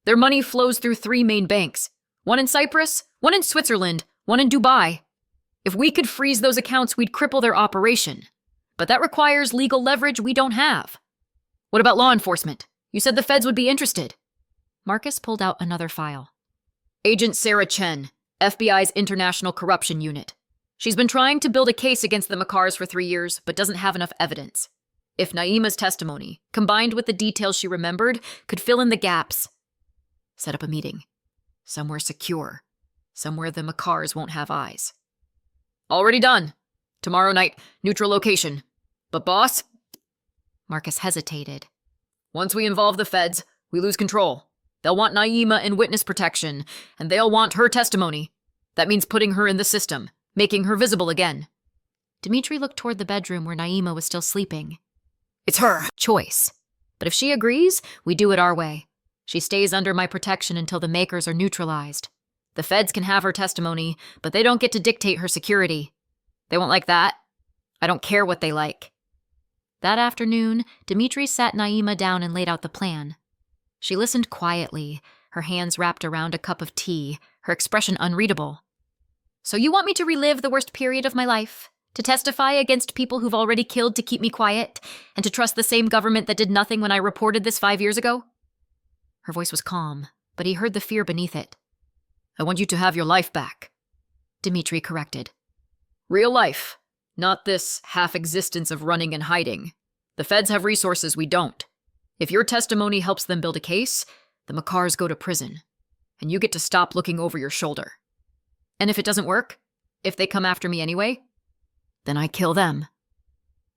"Their money flows through 3 main banks, one in Cyprus, one in Switzerland, one in Dubai. If we could freeze those accounts, we'd cripple their operation. But that requires legal leverage we don't have." "What about law enforcement? You said the feds would be interested." Marcus pulled out another file. "Agent Sarah Chen, FBI's International Corruption Unit. She's been trying to build a case against the Makars for 3 years, but doesn't have enough evidence. If Naima's testimony, combined with the details she remembered, could fill in the gaps. Set up a meeting. Somewhere secure. Somewhere the Makars won't have eyes." "Already done. Tomorrow night, neutral location. But boss?" Marcus hesitated. "Once we involve the feds, we lose control. They'll want Naima in witness protection, and they'll want her testimony. That means putting her in the system, making her visible again." Dimitri looked toward the bedroom where Naima was still sleeping. "It's her choice. But if she agrees, we do it our way. She stays under my protection until the Makars are neutralized. The feds can have her testimony, but they don't get to dictate her security. They won't like that. I don't care what they like." That afternoon, Dimitri sat Naima down and laid out the plan. She listened quietly, her hands wrapped around a cup of tea, her expression unreadable. "So you want me to relive the worst period of my life? To testify against people who've already killed to keep me quiet? And to trust the same government that did nothing when I reported this 5 years ago?" Her voice was calm, but he heard the fear beneath it. "I want you to have your life back," Dimitri corrected. "Real life, not this half-existence of running and hiding. The feds have resources we don't. If your testimony helps them build a case, the Makars go to prison, and you get to stop looking over your shoulder. And if it doesn't work, if they come after me anyway, then I kill them."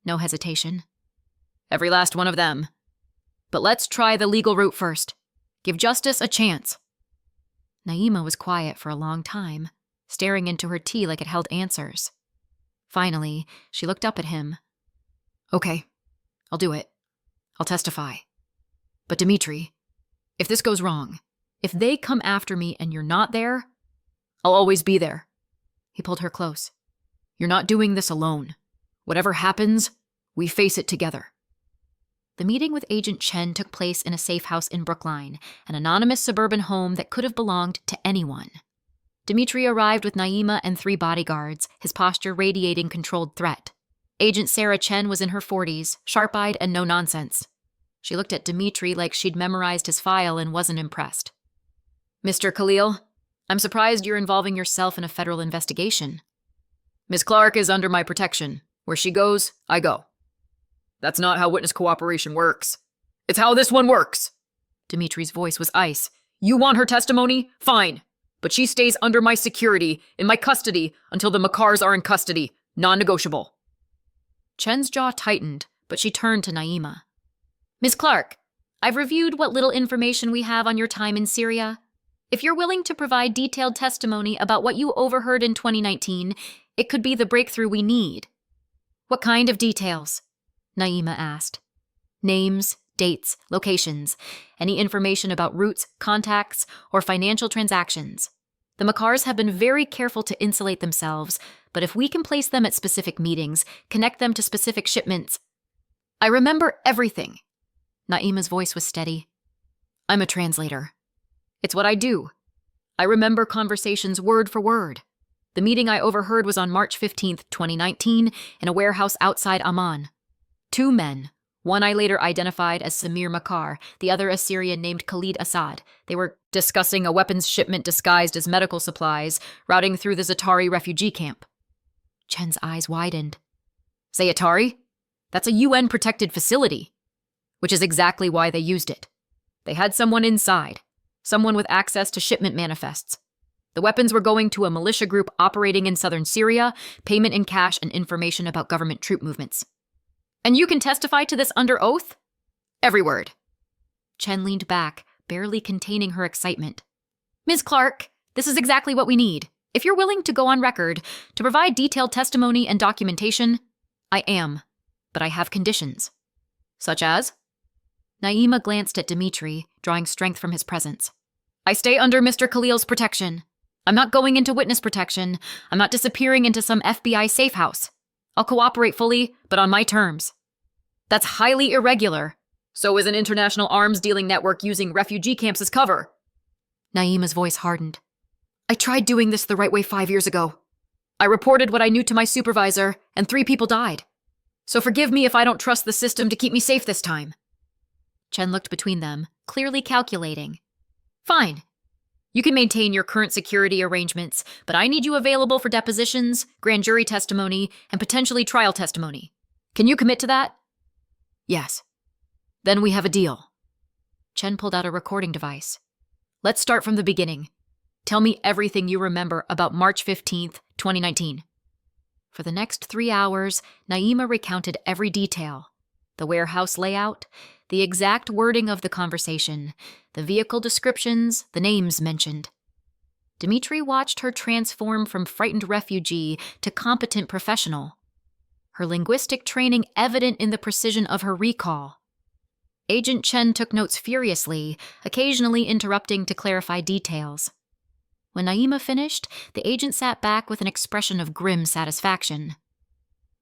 No hesitation. "Every last one of them. But let's try the legal route first. Give justice a chance." Naima was quiet for a long time, staring into her tea like it held answers. Finally, she looked up at him. "Okay, I'll do it. I'll testify. But Dimitri, if this goes wrong, if they come after me and you're not there, I'll always be there." He pulled her close. "You're not doing this alone. Whatever happens, we face it together." The meeting with Agent Chen took place in a safe house in Brookline, an anonymous suburban home that could have belonged to anyone. Dimitri arrived with Naima and 3 bodyguards, his posture radiating controlled threat. Agent Sarah Chen was in her 40s, sharp-eyed and no-nonsense. She looked at Dimitri like she'd memorized his file and wasn't impressed. "Mr. Khalil, I'm surprised you're involving yourself in a federal investigation." "Miss Clark is under my protection. Where she goes, I go." "That's not how witness cooperation works." "It's how this one works." Dimitri's voice was ice. "You want her testimony? Fine. But she stays under my security, in my custody, until the Makars are in custody. Non-negotiable." Chen's jaw tightened, but she turned to Naima. "Miss Clark, I've reviewed what little information we have on your time in Syria. If you're willing to provide detailed testimony about what you overheard in 2019, it could be the breakthrough we need." "What kind of details?" Naima asked. "Names, dates, locations, any information about routes, contacts, or financial transactions. The Makars have been very careful to insulate themselves, but if we can place them at specific meetings, connect them to specific shipments—" "I remember everything." Naima's voice was steady. "I'm a translator. It's what I do. I remember conversations word for word. The meeting I overheard was on March 15th, 2019, in a warehouse outside Amman. 2 men. One I later identified as Samir Makar, the other a Syrian named Khalid Assad. They were discussing a weapons shipment disguised as medical supplies, routing through the Za'atari refugee camp. Chen's eyes widened. Za'atari? That's a UN-protected facility. Which is exactly why they used it. They had someone inside. Someone with access to shipment manifests. The weapons were going to a militia group operating in southern Syria, payment in cash and information about government troop movements. And you can testify to this under oath? Every word. Chen leaned back, barely containing her excitement. Ms. Clark, this is exactly what we need. If you're willing to go on record to provide detailed testimony and documentation, I am, but I have conditions. Such as? Naima glanced at Dimitri, drawing strength from his presence. I stay under Mr. Khalil's protection. I'm not going into witness protection. I'm not disappearing into some FBI safe house. I'll cooperate fully, but on my terms. That's highly irregular. So is an international arms-dealing network using refugee camps as cover. Naima's voice hardened. I tried doing this the right way 5 years ago. I reported what I knew to my supervisor, and 3 people died. So forgive me if I don't trust the system to keep me safe this time. Chen looked between them, clearly calculating. Fine. You can maintain your current security arrangements, but I need you available for depositions, grand jury testimony, and potentially trial testimony. Can you commit to that? Yes. Then we have a deal. Chen pulled out a recording device. Let's start from the beginning. Tell me everything you remember about March 15th, 2019. For the next 3 hours, Naima recounted every detail. The warehouse layout, the exact wording of the conversation, the vehicle descriptions, the names mentioned. Dimitri watched her transform from frightened refugee to competent professional. Her linguistic training evident in the precision of her recall. Agent Chen took notes furiously, occasionally interrupting to clarify details. When Naima finished, the agent sat back with an expression of grim satisfaction.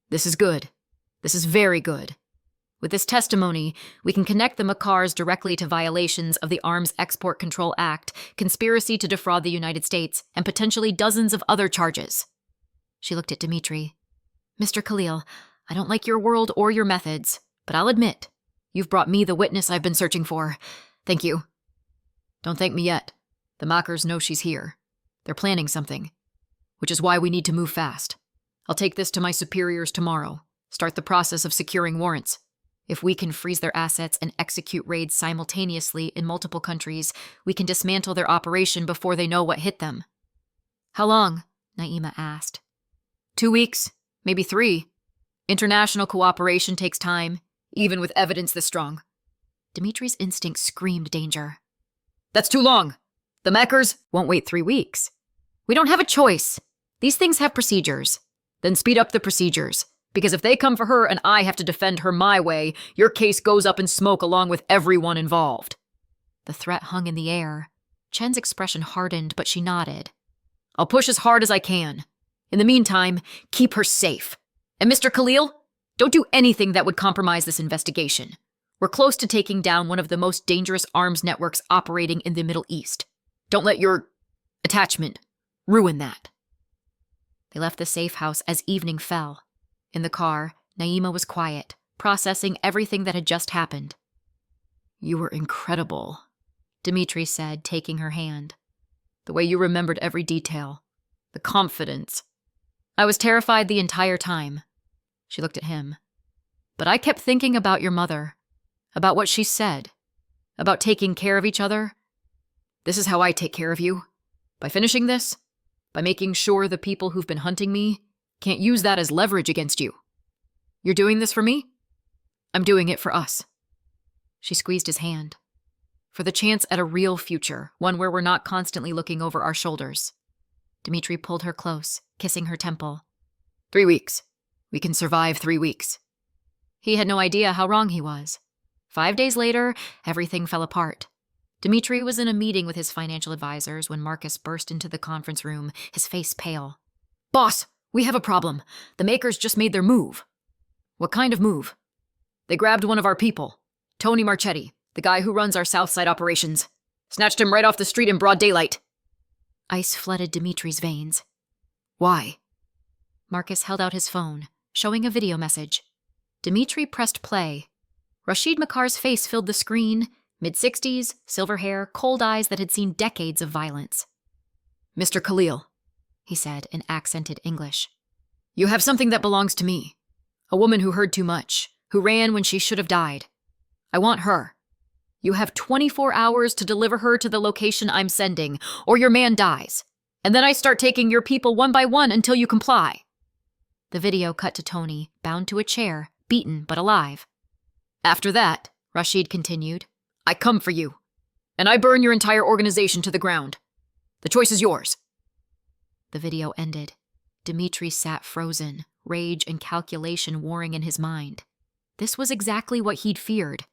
This is good. This is very good. With this testimony, we can connect the Makars directly to violations of the Arms Export Control Act, conspiracy to defraud the United States, and potentially dozens of other charges. She looked at Dimitri. Mr. Khalil, I don't like your world or your methods, but I'll admit, you've brought me the witness I've been searching for. Thank you. Don't thank me yet. The Makars know she's here. They're planning something, which is why we need to move fast. I'll take this to my superiors tomorrow, start the process of securing warrants. If we can freeze their assets and execute raids simultaneously in multiple countries, we can dismantle their operation before they know what hit them. How long? Naima asked. 2 weeks, maybe 3. International cooperation takes time, even with evidence this strong. Dimitri's instinct screamed danger. That's too long. The Makars won't wait 3 weeks. We don't have a choice. These things have procedures. Then speed up the procedures. Because if they come for her and I have to defend her my way, your case goes up in smoke along with everyone involved. The threat hung in the air. Chen's expression hardened, but she nodded. I'll push as hard as I can. In the meantime, keep her safe. And Mr. Khalil, don't do anything that would compromise this investigation. We're close to taking down one of the most dangerous arms networks operating in the Middle East. Don't let your attachment ruin that. They left the safe house as evening fell. In the car, Naima was quiet, processing everything that had just happened. You were incredible, Dimitri said, taking her hand. The way you remembered every detail. The confidence. I was terrified the entire time. She looked at him. But I kept thinking about your mother, about what she said, about taking care of each other. This is how I take care of you. By finishing this, by making sure the people who've been hunting me can't use that as leverage against you. You're doing this for me? I'm doing it for us. She squeezed his hand. For the chance at a real future, one where we're not constantly looking over our shoulders. Dimitri pulled her close, kissing her temple. 3 weeks. We can survive 3 weeks. He had no idea how wrong he was. 5 days later, everything fell apart. Dimitri was in a meeting with his financial advisors when Marcus burst into the conference room, his face pale. Boss! We have a problem. The Makars just made their move. What kind of move? They grabbed one of our people, Tony Marchetti, the guy who runs our Southside operations. Snatched him right off the street in broad daylight. Ice flooded Dimitri's veins. Why? Marcus held out his phone, showing a video message. Dimitri pressed play. Rashid Makar's face filled the screen, mid-60s, silver hair, cold eyes that had seen decades of violence. Mr. Khalil, he said in accented English. You have something that belongs to me. A woman who heard too much, who ran when she should have died. I want her. You have 24 hours to deliver her to the location I'm sending, or your man dies. And then I start taking your people one by one until you comply. The video cut to Tony, bound to a chair, beaten but alive. After that, Rashid continued, I come for you. And I burn your entire organization to the ground. The choice is yours. The video ended. Dimitri sat frozen, rage and calculation warring in his mind. This was exactly what he'd feared.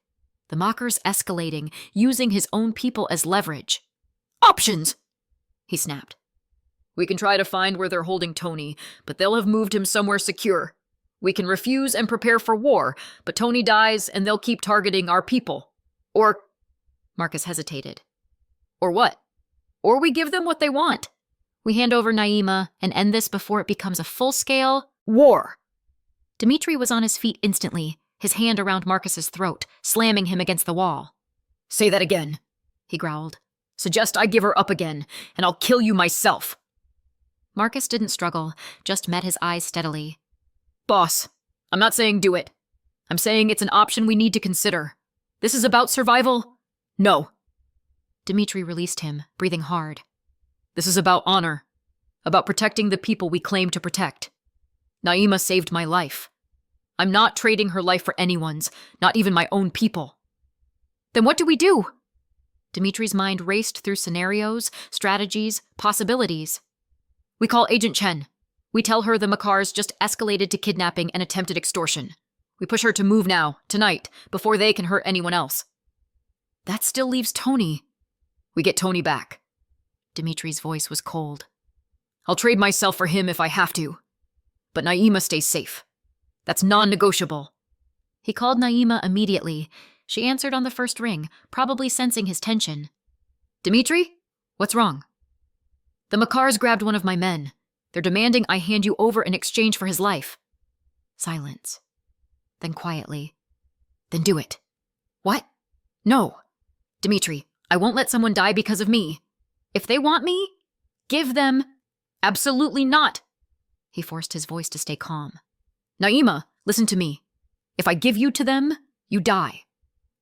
The mockers escalating, using his own people as leverage. Options! He snapped. We can try to find where they're holding Tony, but they'll have moved him somewhere secure. We can refuse and prepare for war, but Tony dies and they'll keep targeting our people. Or... Marcus hesitated. Or what? Or we give them what they want. We hand over Naima and end this before it becomes a full-scale war. Dimitri was on his feet instantly, his hand around Marcus's throat, slamming him against the wall. Say that again, he growled. Suggest I give her up again, and I'll kill you myself. Marcus didn't struggle, just met his eyes steadily. Boss, I'm not saying do it. I'm saying it's an option we need to consider. This is about survival? No. Dimitri released him, breathing hard. This is about honor. About protecting the people we claim to protect. Naima saved my life. I'm not trading her life for anyone's, not even my own people. Then what do we do? Dimitri's mind raced through scenarios, strategies, possibilities. We call Agent Chen. We tell her the Makars just escalated to kidnapping and attempted extortion. We push her to move now, tonight, before they can hurt anyone else. That still leaves Tony. We get Tony back. Dimitri's voice was cold. I'll trade myself for him if I have to. But Naima stays safe. That's non-negotiable. He called Naima immediately. She answered on the first ring, probably sensing his tension. Dimitri? What's wrong? The Makars grabbed one of my men. They're demanding I hand you over in exchange for his life. Silence. Then quietly. Then do it. What? No. Dimitri, I won't let someone die because of me. If they want me, give them. Absolutely not. He forced his voice to stay calm. Naima, listen to me. If I give you to them, you die.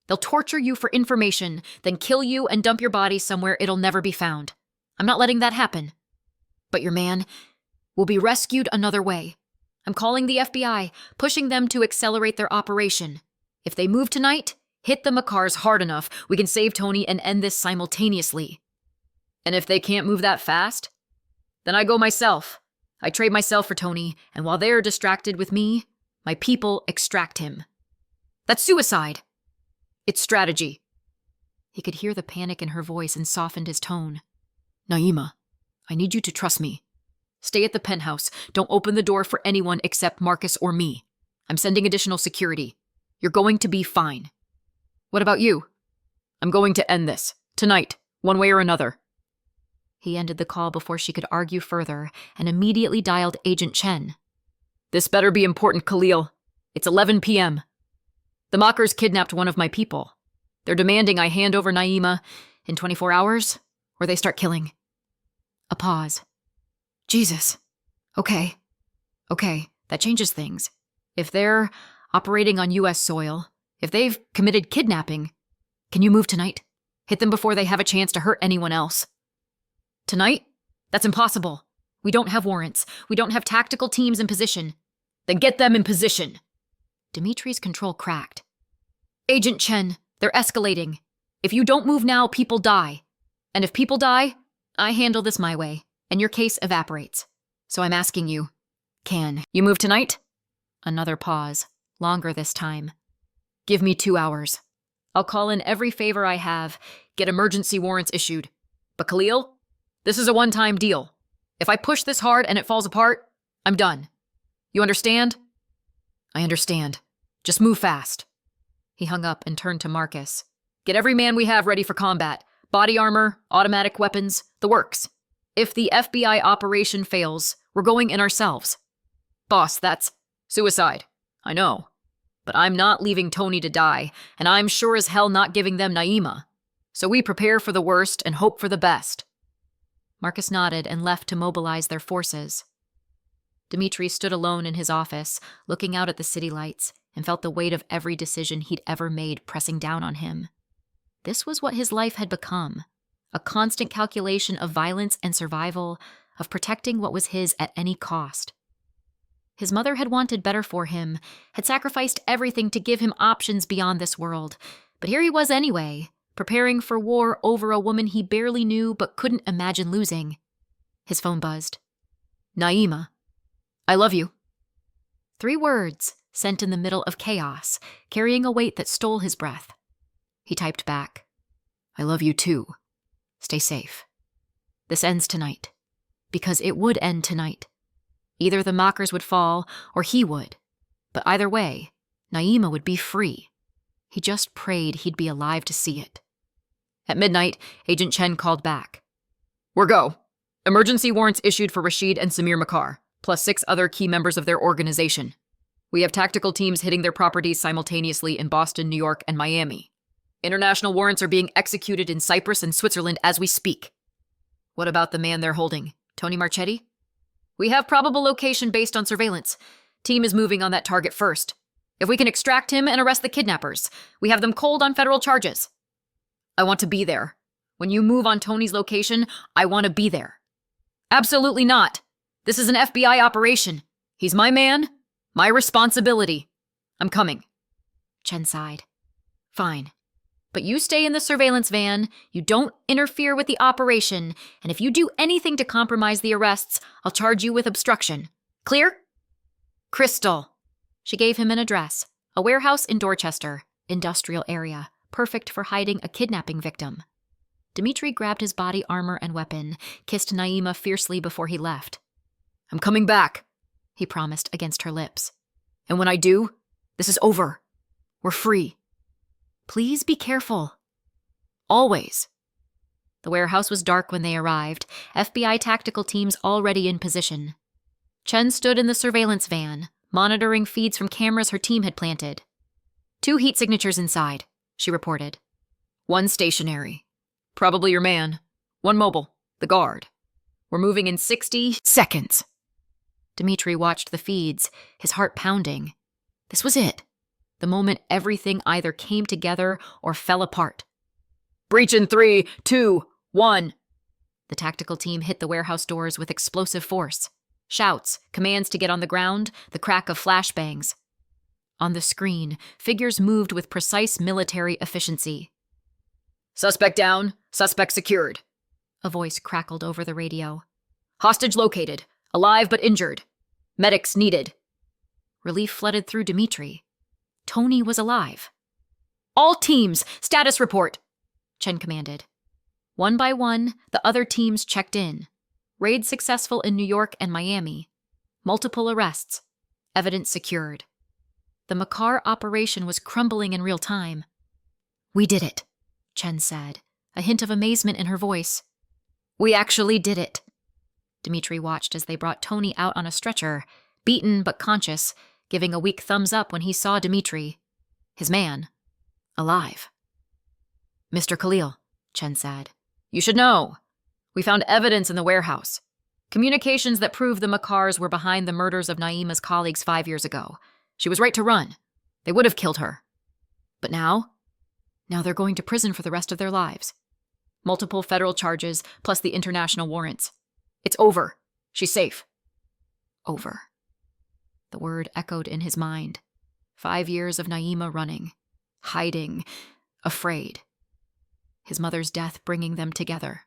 They'll torture you for information, then kill you and dump your body somewhere it'll never be found. I'm not letting that happen. But your man will be rescued another way. I'm calling the FBI, pushing them to accelerate their operation. If they move tonight, hit the Makars hard enough, we can save Tony and end this simultaneously. And if they can't move that fast, then I go myself. I trade myself for Tony, and while they're distracted with me, my people extract him. That's suicide. It's strategy. He could hear the panic in her voice and softened his tone. Naima, I need you to trust me. Stay at the penthouse. Don't open the door for anyone except Marcus or me. I'm sending additional security. You're going to be fine. What about you? I'm going to end this. Tonight, one way or another. He ended the call before she could argue further and immediately dialed Agent Chen. This better be important, Khalil. It's 11 p.m. The mockers kidnapped one of my people. They're demanding I hand over Naima in 24 hours, or they start killing. A pause. Jesus. Okay, that changes things. If they're operating on U.S. soil, if they've committed kidnapping, can you move tonight? Hit them before they have a chance to hurt anyone else. Tonight? That's impossible. We don't have warrants. We don't have tactical teams in position. Then get them in position. Dimitri's control cracked. Agent Chen, they're escalating. If you don't move now, people die. And if people die, I handle this my way, and your case evaporates. So I'm asking you, can you move tonight? Another pause, longer this time. Give me 2 hours. I'll call in every favor I have, get emergency warrants issued. But Khalil, this is a one-time deal. If I push this hard and it falls apart, I'm done. You understand? I understand. Just move fast. He hung up and turned to Marcus. Get every man we have ready for combat. Body armor, automatic weapons, the works. If the FBI operation fails, We're going in ourselves. Boss, that's suicide. I know. But I'm not leaving Tony to die, and I'm sure as hell not giving them Naima. So we prepare for the worst and hope for the best. Marcus nodded and left to mobilize their forces. Dimitri stood alone in his office, looking out at the city lights, and felt the weight of every decision he'd ever made pressing down on him. This was what his life had become, a constant calculation of violence and survival, of protecting what was his at any cost. His mother had wanted better for him, had sacrificed everything to give him options beyond this world, but here he was anyway, preparing for war over a woman he barely knew but couldn't imagine losing. His phone buzzed. Naima, I love you. 3 words, sent in the middle of chaos, carrying a weight that stole his breath. He typed back, I love you too. Stay safe. This ends tonight. Because it would end tonight. Either the mockers would fall, or he would. But either way, Naima would be free. He just prayed he'd be alive to see it. At midnight, Agent Chen called back. We're go. Emergency warrants issued for Rashid and Samir Makar, plus 6 other key members of their organization. We have tactical teams hitting their properties simultaneously in Boston, New York, and Miami. International warrants are being executed in Cyprus and Switzerland as we speak. What about the man they're holding? Tony Marchetti? We have probable location based on surveillance. Team is moving on that target first. If we can extract him and arrest the kidnappers, we have them cold on federal charges. I want to be there. When you move on Tony's location, I want to be there. Absolutely not. This is an FBI operation. He's my man, my responsibility. I'm coming. Chen sighed. Fine. But you stay in the surveillance van, you don't interfere with the operation, and if you do anything to compromise the arrests, I'll charge you with obstruction. Clear? Crystal. She gave him an address, a warehouse in Dorchester, industrial area, perfect for hiding a kidnapping victim. Dimitri grabbed his body armor and weapon, kissed Naima fiercely before he left. I'm coming back, he promised against her lips. And when I do, this is over. We're free. Please be careful. Always. The warehouse was dark when they arrived, FBI tactical teams already in position. Chen stood in the surveillance van, monitoring feeds from cameras her team had planted. 2 heat signatures inside, she reported. 1 stationary. Probably your man. 1 mobile. The guard. We're moving in 60 seconds. Dimitri watched the feeds, his heart pounding. This was it. The moment everything either came together or fell apart. Breach in 3, 2, 1. The tactical team hit the warehouse doors with explosive force. Shouts, commands to get on the ground, the crack of flashbangs. On the screen, figures moved with precise military efficiency. Suspect down, suspect secured. A voice crackled over the radio. Hostage located, alive but injured. Medics needed. Relief flooded through Dimitri. Tony was alive. All teams, status report, Chen commanded. 1 by 1, the other teams checked in. Raid successful in New York and Miami. Multiple arrests. Evidence secured. The Makar operation was crumbling in real time. We did it, Chen said, a hint of amazement in her voice. We actually did it. Dimitri watched as they brought Tony out on a stretcher, beaten but conscious, giving a weak thumbs up when he saw Dimitri. His man. Alive. Mr. Khalil, Chen said. You should know. We found evidence in the warehouse. Communications that prove the Makars were behind the murders of Naima's colleagues 5 years ago. She was right to run. They would have killed her. But now they're going to prison for the rest of their lives. Multiple federal charges, plus the international warrants. It's over. She's safe. Over. The word echoed in his mind. 5 years of Naima running, hiding, afraid. His mother's death bringing them together.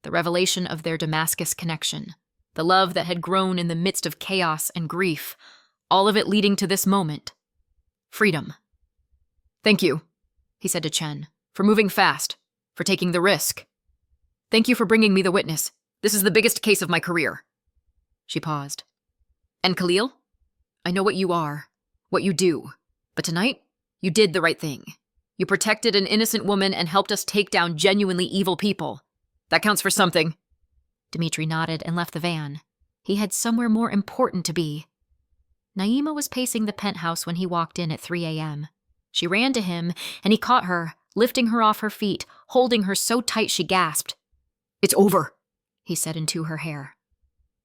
The revelation of their Damascus connection. The love that had grown in the midst of chaos and grief. All of it leading to this moment. Freedom. Thank you, he said to Chen, for moving fast, for taking the risk. Thank you for bringing me the witness. This is the biggest case of my career. She paused. And Khalil? I know what you are, what you do, but tonight, you did the right thing. You protected an innocent woman and helped us take down genuinely evil people. That counts for something. Dimitri nodded and left the van. He had somewhere more important to be. Naima was pacing the penthouse when he walked in at 3 a.m. She ran to him, and he caught her, lifting her off her feet, holding her so tight she gasped. "It's over," he said into her hair.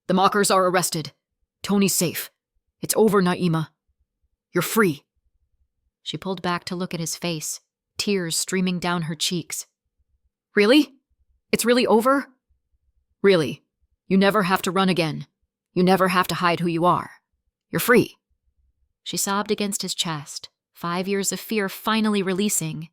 "The mockers are arrested. Tony's safe. It's over, Naima. You're free." She pulled back to look at his face, tears streaming down her cheeks. "Really? It's really over? Really? You never have to run again. You never have to hide who you are. You're free." She sobbed against his chest, 5 years of fear finally releasing.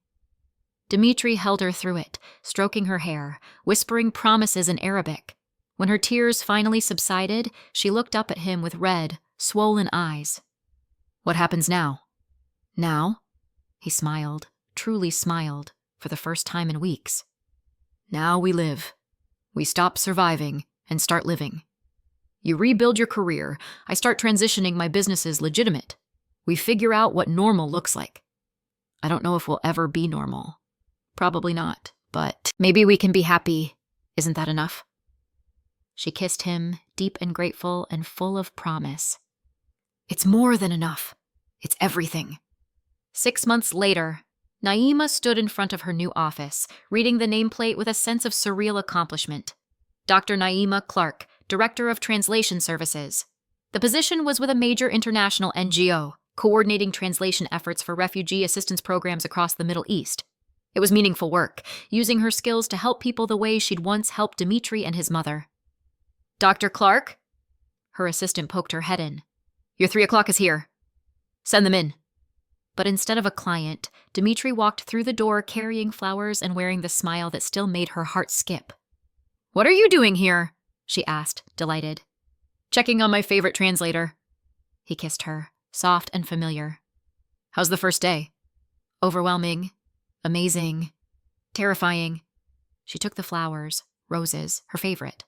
Dimitri held her through it, stroking her hair, whispering promises in Arabic. When her tears finally subsided, she looked up at him with red, swollen eyes. "What happens now?" "Now?" He smiled, truly smiled, for the first time in weeks. "Now we live. We stop surviving and start living. You rebuild your career. I start transitioning my businesses legitimate. We figure out what normal looks like. I don't know if we'll ever be normal. Probably not, but maybe we can be happy. Isn't that enough?" She kissed him, deep and grateful and full of promise. "It's more than enough. It's everything." 6 months later, Naima stood in front of her new office, reading the nameplate with a sense of surreal accomplishment. Dr. Naima Clark, Director of Translation Services. The position was with a major international NGO, coordinating translation efforts for refugee assistance programs across the Middle East. It was meaningful work, using her skills to help people the way she'd once helped Dimitri and his mother. "Dr. Clark?" Her assistant poked her head in. "Your 3 o'clock is here. Send them in." But instead of a client, Dimitri walked through the door carrying flowers and wearing the smile that still made her heart skip. "What are you doing here?" she asked, delighted. "Checking on my favorite translator." He kissed her, soft and familiar. "How's the first day?" "Overwhelming. Amazing. Terrifying." She took the flowers, roses, her favorite.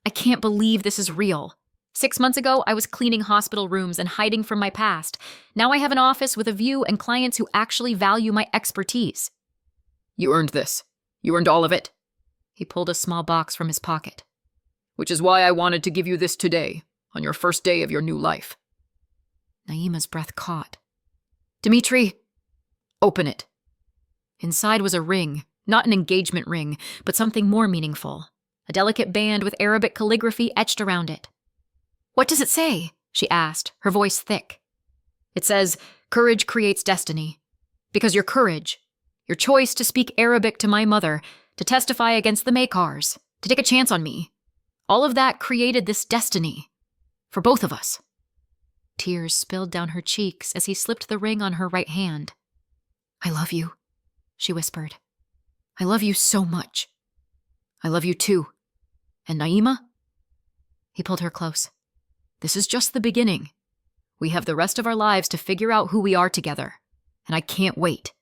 "I can't believe this is real. 6 months ago, I was cleaning hospital rooms and hiding from my past. Now I have an office with a view and clients who actually value my expertise." "You earned this. You earned all of it." He pulled a small box from his pocket. "Which is why I wanted to give you this today, on your first day of your new life." Naima's breath caught. "Dimitri, open it." Inside was a ring, not an engagement ring, but something more meaningful. A delicate band with Arabic calligraphy etched around it. "What does it say?" she asked, her voice thick. "It says, 'Courage creates destiny.' Because your courage, your choice to speak Arabic to my mother, to testify against the Makars, to take a chance on me, all of that created this destiny. For both of us." Tears spilled down her cheeks as he slipped the ring on her right hand. "I love you," she whispered. "I love you so much. I love you too. And Naima?" He pulled her close. "This is just the beginning. We have the rest of our lives to figure out who we are together, and I can't wait."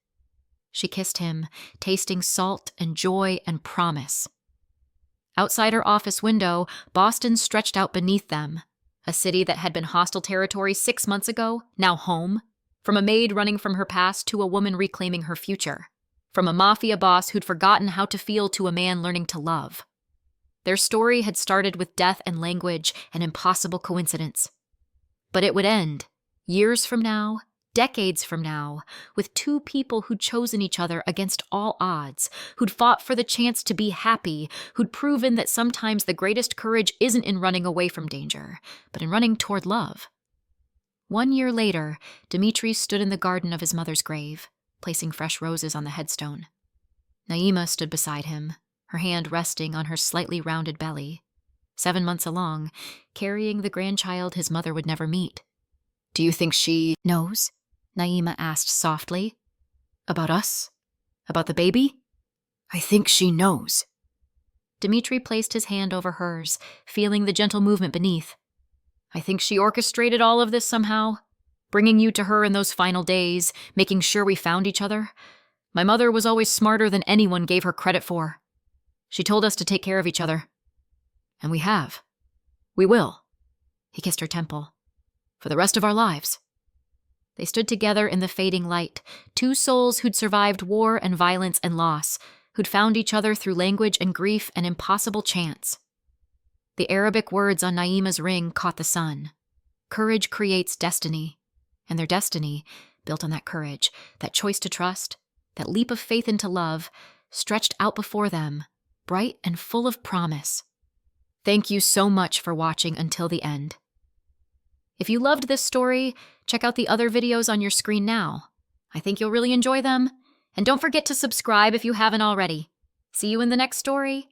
She kissed him, tasting salt and joy and promise. Outside her office window, Boston stretched out beneath them. A city that had been hostile territory 6 months ago, now home. From a maid running from her past to a woman reclaiming her future. From a mafia boss who'd forgotten how to feel to a man learning to love. Their story had started with death and language, an impossible coincidence. But it would end, years from now, decades from now, with 2 people who'd chosen each other against all odds, who'd fought for the chance to be happy, who'd proven that sometimes the greatest courage isn't in running away from danger, but in running toward love. 1 year later, Dimitri stood in the garden of his mother's grave, placing fresh roses on the headstone. Naima stood beside him, her hand resting on her slightly rounded belly, 7 months along, carrying the grandchild his mother would never meet. "Do you think she knows?" Naima asked softly. "About us? About the baby? I think she knows." Dimitri placed his hand over hers, feeling the gentle movement beneath. "I think she orchestrated all of this somehow, bringing you to her in those final days, making sure we found each other. My mother was always smarter than anyone gave her credit for. She told us to take care of each other. And we have. We will." He kissed her temple. "For the rest of our lives." They stood together in the fading light, 2 souls who'd survived war and violence and loss, who'd found each other through language and grief and impossible chance. The Arabic words on Naima's ring caught the sun. Courage creates destiny, and their destiny, built on that courage, that choice to trust, that leap of faith into love, stretched out before them, bright and full of promise. Thank you so much for watching until the end. If you loved this story, check out the other videos on your screen now. I think you'll really enjoy them. And don't forget to subscribe if you haven't already. See you in the next story.